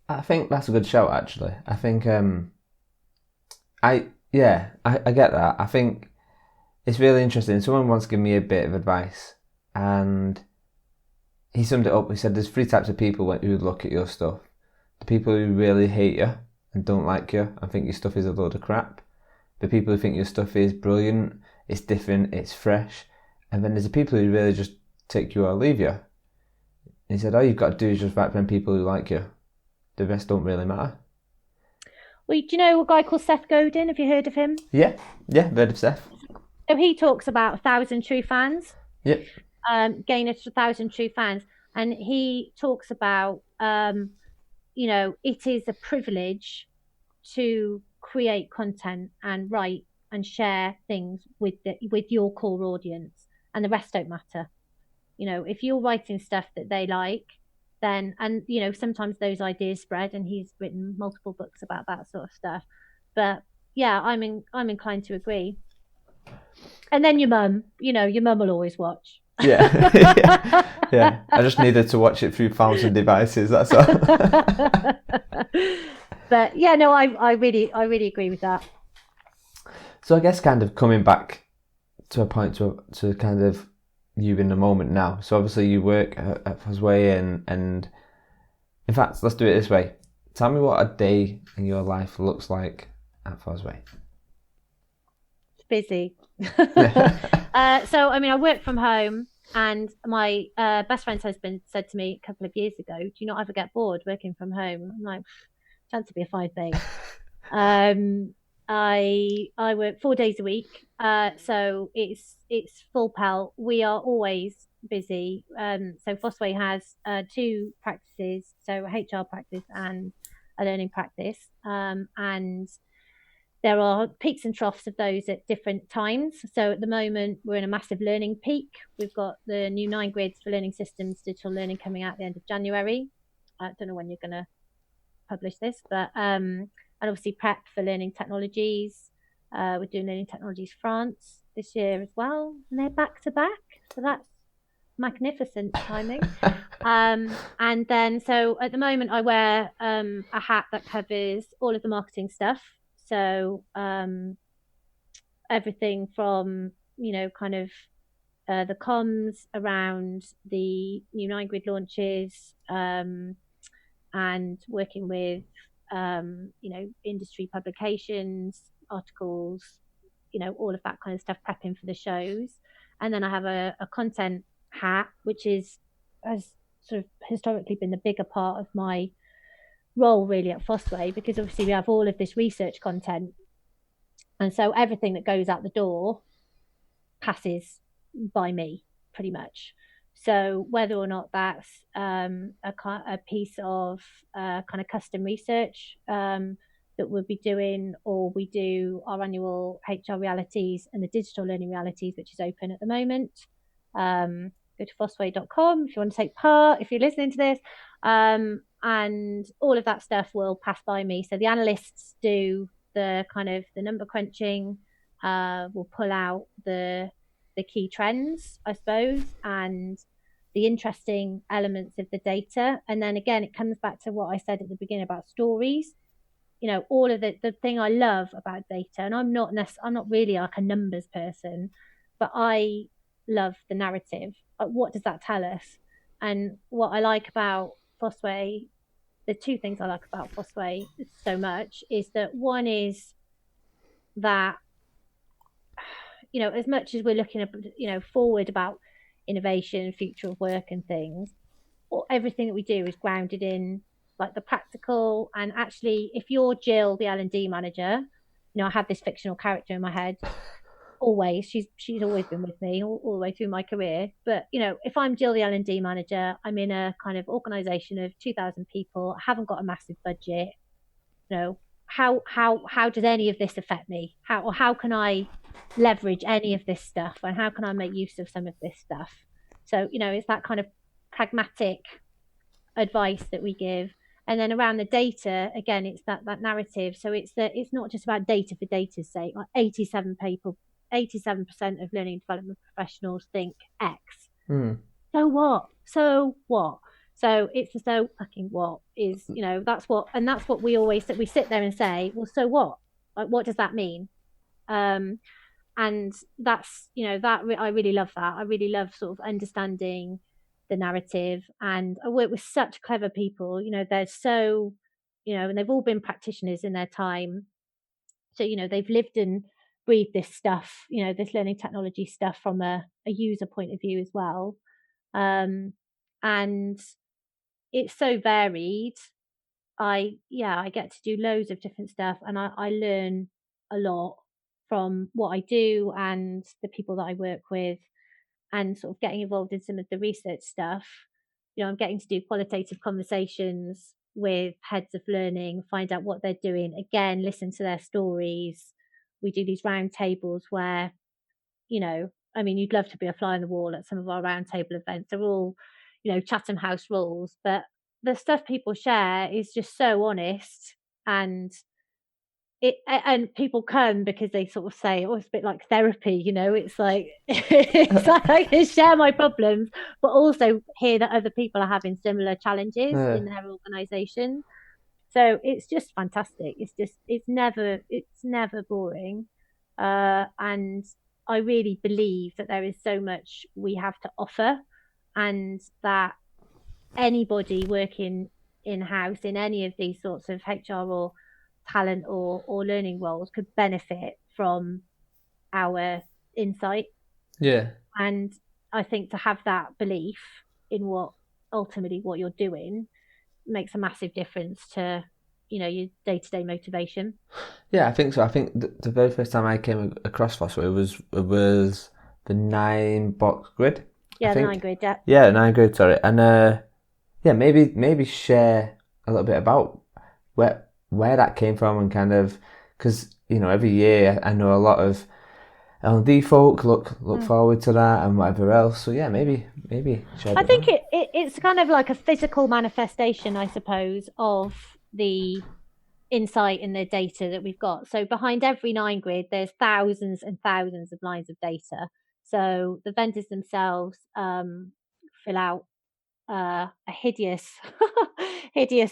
I think that's a good shout, actually. I think, I get that. I think it's really interesting. Someone once gave me a bit of advice, and he summed it up. He said there's 3 types of people who look at your stuff. The people who really hate you, and don't like you and think your stuff is a load of crap. The people who think your stuff is brilliant, it's different, it's fresh. And then there's the people who really just take you or leave you. And he said, all you've got to do is just write for people who like you. The rest don't really matter. Well, do you know a guy called Seth Godin? Have you heard of him? Yeah, heard of Seth. So he talks about 1,000 true fans. Yep. Gain 1,000 true fans. And he talks about, it is a privilege to create content and write and share things with your core audience, and the rest don't matter. If you're writing stuff that they like, then, and sometimes those ideas spread, and he's written multiple books about that sort of stuff. But yeah, I'm inclined to agree. And then your mum will always watch. Yeah. Yeah. I just needed to watch it through 1,000 devices, that's all. But yeah, no, I really agree with that. So I guess kind of coming back to a point to kind of you in the moment now. So obviously you work at Fosway and in fact, let's do it this way. Tell me what a day in your life looks like at Fosway. It's busy. So, I work from home, and my best friend's husband said to me a couple of years ago, do you not ever get bored working from home? I'm like, chance to be a fine thing. I work 4 days a week, so it's full pelt. We are always busy. So Fosway has 2 practices, so a HR practice and a learning practice, and there are peaks and troughs of those at different times. So at the moment, we're in a massive learning peak. We've got the new 9 grids for learning systems, digital learning coming out at the end of January. I don't know when you're going to publish this, but and obviously prep for learning technologies. We're doing learning technologies France this year as well, and they're back to back, so that's magnificent timing. And then, so at the moment, I wear a hat that covers all of the marketing stuff. So everything from kind of the comms around the new 9 grid launches, and working with industry publications, articles, all of that kind of stuff, prepping for the shows. And then I have a content hat, which has sort of historically been the bigger part of my role really at Fosway, because obviously we have all of this research content, and so everything that goes out the door passes by me pretty much. So whether or not that's a piece of kind of custom research that we'll be doing, or we do our annual HR realities and the digital learning realities, which is open at the moment. Go to fosway.com if you want to take part, if you're listening to this. And all of that stuff will pass by me. So the analysts do the kind of the number crunching, will pull out the key trends, I suppose, and the interesting elements of the data. And then again, it comes back to what I said at the beginning about stories. All of the thing I love about data, and I'm not really like a numbers person, but I love the narrative. What does that tell us? And what I like about Fosway, the 2 things I like about Fosway so much is that one is that, as much as we're looking at, forward about innovation, future of work and things, everything that we do is grounded in like the practical. And actually, if you're Jill, the L&D manager, I have this fictional character in my head. Always, she's always been with me all the way through my career. But if I'm Jill, the L&D manager, I'm in a kind of organization of 2,000 people. I haven't got a massive budget. How does any of this affect me? How can I leverage any of this stuff, and how can I make use of some of this stuff? So it's that kind of pragmatic advice that we give. And then around the data, again, it's that narrative. So it's not just about data for data's sake. Like 87% of learning and development professionals think X. So what? So it's the so fucking what is, that's what we always we sit there and say, well, so what? Like, what does that mean? And that's, I really love that. I really love sort of understanding the narrative, and I work with such clever people. They're so, and they've all been practitioners in their time. So, they've lived and breathed this stuff, this learning technology stuff from a user point of view as well. And it's so varied. I get to do loads of different stuff, and I learn a lot from what I do and the people that I work with, and sort of getting involved in some of the research stuff. I'm getting to do qualitative conversations with heads of learning, find out what they're doing, again, listen to their stories. We do these round tables where, you'd love to be a fly on the wall at some of our roundtable events. They're all, Chatham House rules, but the stuff people share is just so honest, and people come because they sort of say, oh, it's a bit like therapy, it's like it's like I can share my problems, but also hear that other people are having similar challenges in their organization. So it's just fantastic. It's never boring. And I really believe that there is so much we have to offer, and that anybody working in-house in any of these sorts of HR or talent or learning roles could benefit from our insight. Yeah. And I think to have that belief in what you're doing makes a massive difference to, your day-to-day motivation. Yeah, I think so. I think the very first time I came across Fosway was the 9-box grid. Yeah, the 9 grid, yeah. Yeah, 9 grid, sorry. And maybe share a little bit about where that came from, and kind of, because every year I know a lot of L&D folk look forward to that and whatever else. So yeah, maybe share. I think it's kind of like a physical manifestation, I suppose, of the insight in the data that we've got. So behind every 9 grid, there's thousands and thousands of lines of data. So the vendors themselves fill out a hideous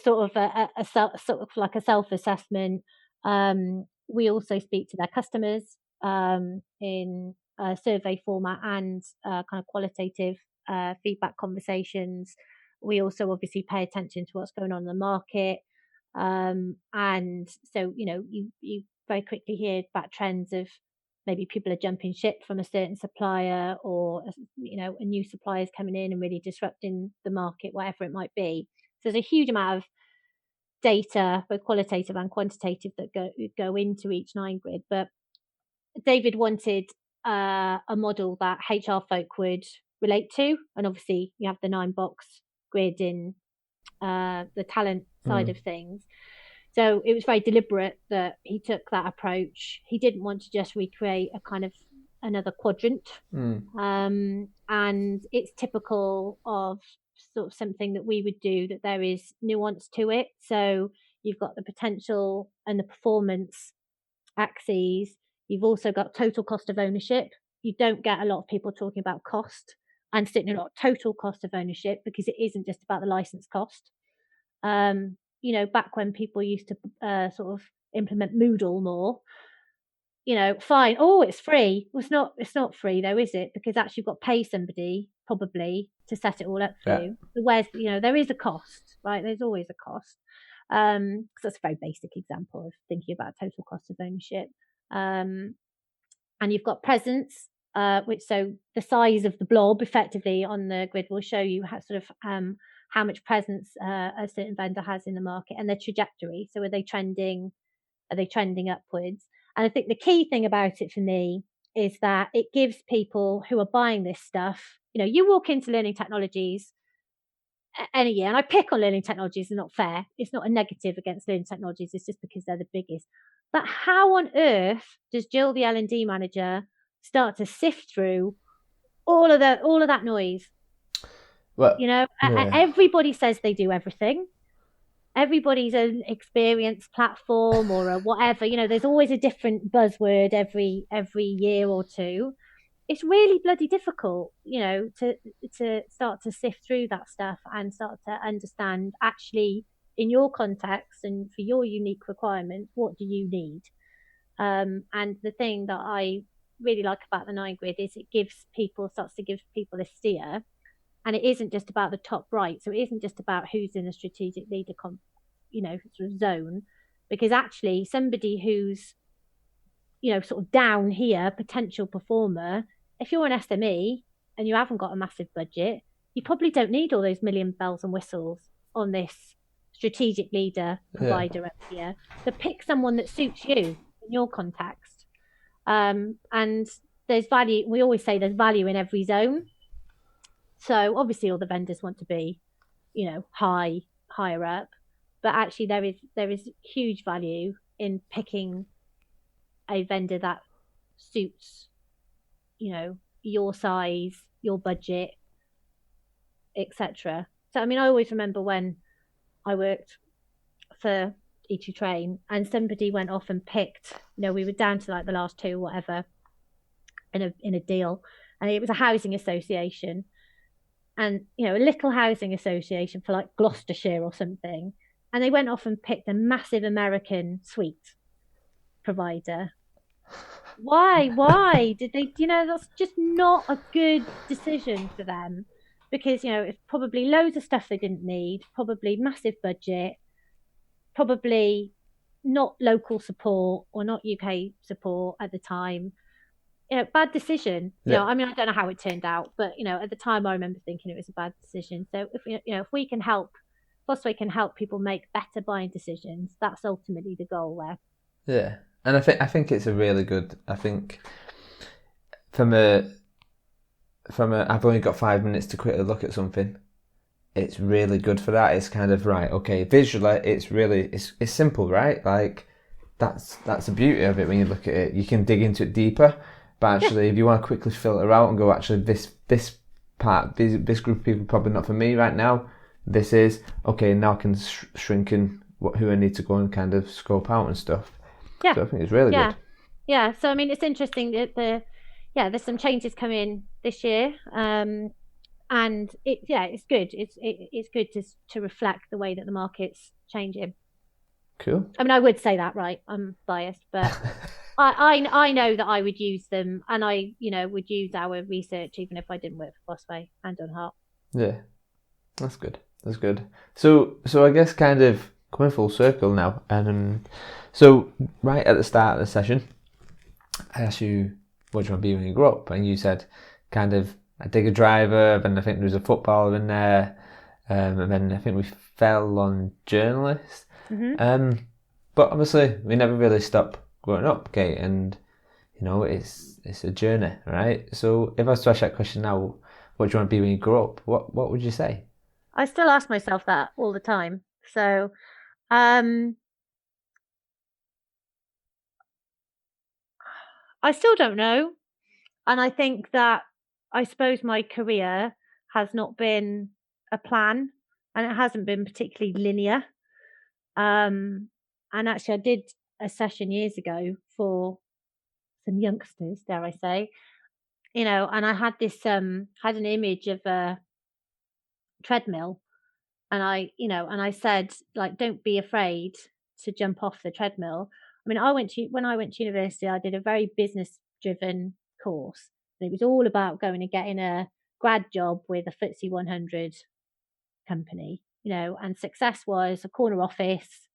sort of a sort of like a self-assessment. We also speak to their customers in a survey format and kind of qualitative feedback conversations. We also obviously pay attention to what's going on in the market. And so, you very quickly hear about trends of maybe people are jumping ship from a certain supplier, or, a new supplier is coming in and really disrupting the market, whatever it might be. So there's a huge amount of data, both qualitative and quantitative, that go into each 9 grid. But David wanted a model that HR folk would relate to. And obviously you have the 9-box grid in the talent side of things. So it was very deliberate that he took that approach. He didn't want to just recreate a kind of another quadrant. And it's typical of sort of something that we would do, that there is nuance to it. So you've got the potential and the performance axes. You've also got total cost of ownership. You don't get a lot of people talking about cost and sitting a lot of total cost of ownership, because it isn't just about the license cost. Back when people used to sort of implement Moodle more, fine. Oh, it's free. Well, it's not free though, is it? Because actually you've got to pay somebody probably to set it all up for you. So where's, there is a cost, right? There's always a cost. Because that's a very basic example of thinking about total cost of ownership. And you've got presence, which, so the size of the blob effectively on the grid will show you how much presence a certain vendor has in the market, and their trajectory. So are they trending upwards? And I think the key thing about it for me is that it gives people who are buying this stuff, you walk into learning technologies any year, and I pick on learning technologies, it's not fair. It's not a negative against learning technologies. It's just because they're the biggest. But how on earth does Jill, the L&D manager, start to sift through all of that noise? Well, everybody says they do everything. Everybody's an experience platform or a whatever. There's always a different buzzword every year or two. It's really bloody difficult, to start to sift through that stuff and start to understand, actually, in your context and for your unique requirements, what do you need? And the thing that I really like about the 9 grid is it starts to give people a steer. And it isn't just about the top right. So it isn't just about who's in a strategic leader sort of zone, because actually somebody who's, sort of down here, potential performer, if you're an SME and you haven't got a massive budget, you probably don't need all those million bells and whistles on this strategic leader provider up here. So pick someone that suits you in your context. And there's value. We always say there's value in every zone. So obviously all the vendors want to be, higher up, but actually there is huge value in picking a vendor that suits, your size, your budget, etc. So I mean, I always remember when I worked for E2Train and somebody went off and picked, we were down to like the last two, whatever, in a deal, and it was a housing association, and a little housing association for like Gloucestershire or something, and they went off and picked a massive American suite provider. Why did they? That's just not a good decision for them, because it's probably loads of stuff they didn't need, probably massive budget, probably not local support or not UK support at the time. Bad decision. I mean, I don't know how it turned out, but at the time I remember thinking it was a bad decision. So if we can help, Fosway can help people make better buying decisions, that's ultimately the goal there. Yeah, and I think it's a really good. I think from a I've only got 5 minutes to quickly look at something. It's really good for that. It's kind of right. Okay, visually, it's simple, right? Like that's the beauty of it when you look at it. You can dig into it deeper. But actually, if you want to quickly filter out and go, actually, this group of people probably not for me right now. This is okay. Now I can shrink in who I need to go and kind of scope out and stuff. Yeah. So I think it's really good. Yeah. So I mean, it's interesting that there's some changes coming this year, and it's good. It's good to reflect the way that the market's changing. Cool. I mean, I would say that, right? I'm biased, but. I know that I would use them, and I would use our research even if I didn't work for Fosway, hand on heart. Yeah, that's good. So I guess kind of coming full circle now, and so right at the start of the session, I asked you what do you want to be when you grow up, and you said kind of a digger driver, and I think there was a footballer in there, and then I think we fell on journalist. Mm-hmm. But obviously we never really stopped growing up, Kate, and it's a journey, right? So if I was to ask that question now, what do you want to be when you grow up? What would you say? I still ask myself that all the time. So, I still don't know, and I think that I suppose my career has not been a plan, and it hasn't been particularly linear. And actually, I did a session years ago for some youngsters, dare I say, and I had this had an image of a treadmill, and I said, like, don't be afraid to jump off the treadmill. I mean, when I went to university, I did a very business driven course, and it was all about going and getting a grad job with a FTSE 100 company, and success was a corner office,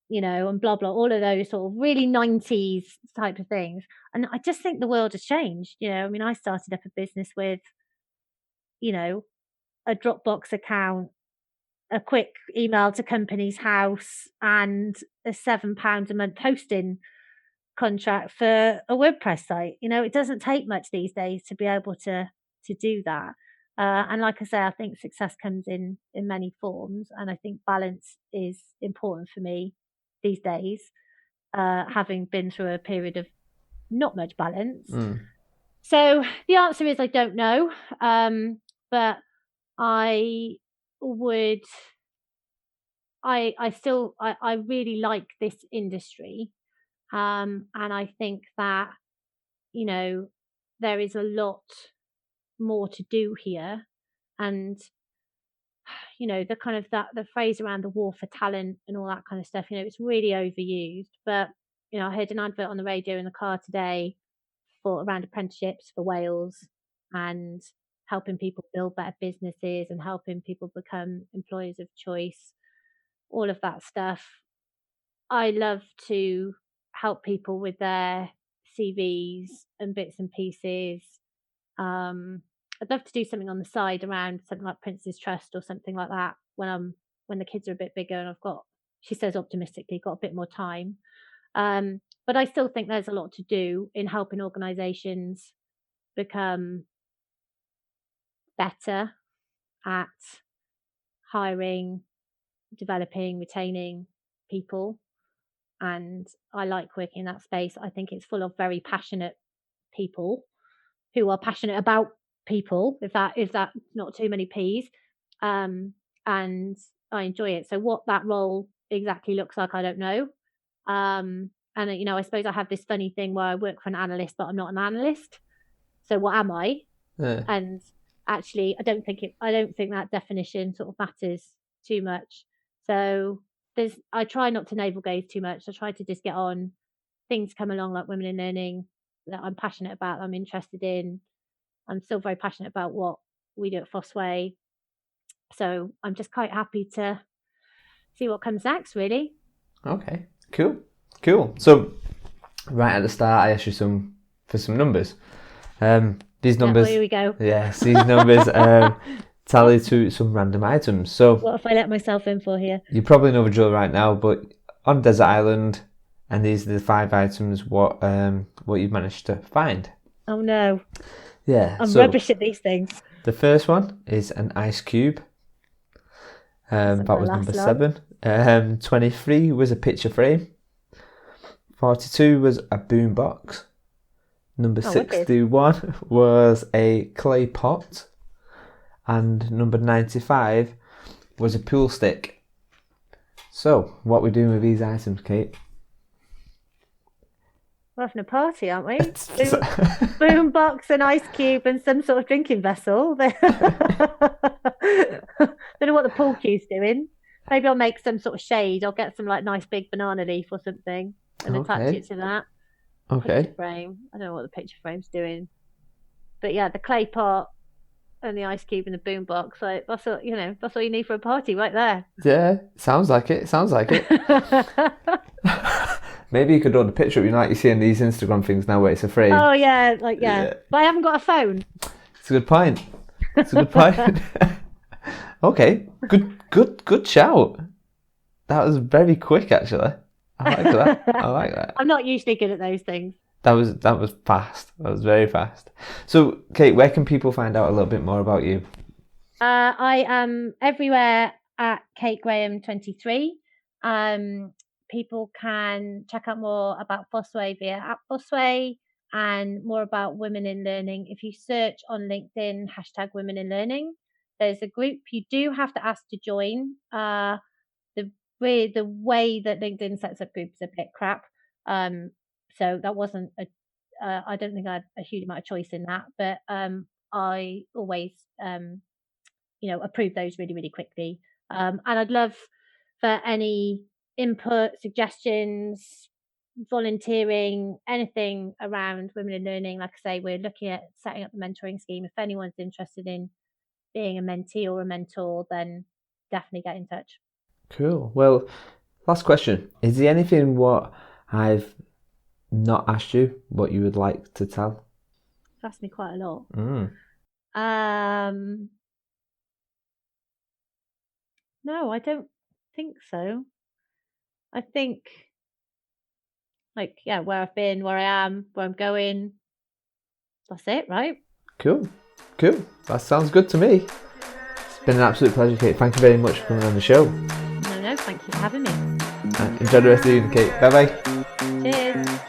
and blah, blah, all of those sort of really 90s type of things. And I just think the world has changed. I mean, I started up a business with, a Dropbox account, a quick email to company's house, and a £7 a month hosting contract for a WordPress site. It doesn't take much these days to be able to do that. And like I say, I think success comes in many forms, and I think balance is important for me these days, having been through a period of not much balance. So the answer is I don't know, but I would. I still I really like this industry, and I think that there is a lot more to do here, and the kind of the phrase around the war for talent and all that kind of stuff, it's really overused. But I heard an advert on the radio in the car today around apprenticeships for Wales, and helping people build better businesses and helping people become employers of choice. all of that stuff. I love to help people with their CVs and bits and pieces. I'd love to do something on the side around something like Prince's Trust or something like that when the kids are a bit bigger and I've got, she says optimistically, got a bit more time. But I still think there's a lot to do in helping organisations become better at hiring, developing, retaining people. And I like working in that space. I think it's full of very passionate people who are passionate about people, if that's not too many P's. And I enjoy it. So what that role exactly looks like, I don't know. And I suppose I have this funny thing where I work for an analyst, but I'm not an analyst. So what am I? Yeah. And actually, I don't think that definition sort of matters too much. So I try not to navel gaze too much. I try to just get on. Things come along like Women in Learning that I'm passionate about, I'm interested in. I'm still very passionate about what we do at Fosway. So I'm just quite happy to see what comes next, really. Okay, cool. So right at the start, I asked you for some numbers. These numbers. Here we go. Yes, these numbers tally to some random items. So what if I let myself in for here? You probably know the drill right now, but on Desert Island, and these are the 5 items. What you've managed to find? Oh no. Yeah, I'm rubbish at these things. The first one is an ice cube. That was number 7. 23 was a picture frame. 42 was a boom box. Number 61 was a clay pot. And number 95 was a pool stick. So, what are we doing with these items, Kate? We're having a party, aren't we? Boom box, an ice cube, and some sort of drinking vessel. Don't know what the pool cue's doing. Maybe I'll make some sort of shade. I'll get some like nice big banana leaf or something and attach it to that. Okay. Picture frame. I don't know what the picture frame's doing. But yeah, the clay pot and the ice cube and the boom box. Like that's all you need for a party right there. Yeah, sounds like it. Maybe you could draw the picture up, like you see in these Instagram things now where it's a frame. Oh yeah, yeah. But I haven't got a phone. It's a good point. Okay, good shout. That was very quick, actually. I like that. I'm not usually good at those things. That was fast. That was very fast. So, Kate, where can people find out a little bit more about you? I am everywhere at Kate Graham 23. People can check out more about Fosway via @Fosway and more about Women in Learning. If you search on LinkedIn #Women in Learning, there's a group. You do have to ask to join. The way that LinkedIn sets up groups is a bit crap. So that wasn't I don't think I had a huge amount of choice in that, but I always approve those really, really quickly. And I'd love for any input, suggestions, volunteering, anything around Women in Learning. Like I say, we're looking at setting up the mentoring scheme. If anyone's interested in being a mentee or a mentor, then definitely get in touch. Cool. Well, last question. Is there anything what I've not asked you what you would like to tell? You've asked me quite a lot. No, I don't think so. I think where I've been, where I am, where I'm going. That's it, right? Cool. That sounds good to me. It's been an absolute pleasure, Kate. Thank you very much for coming on the show. No, thank you for having me. Enjoy the rest of the evening, Kate. Bye-bye. Cheers.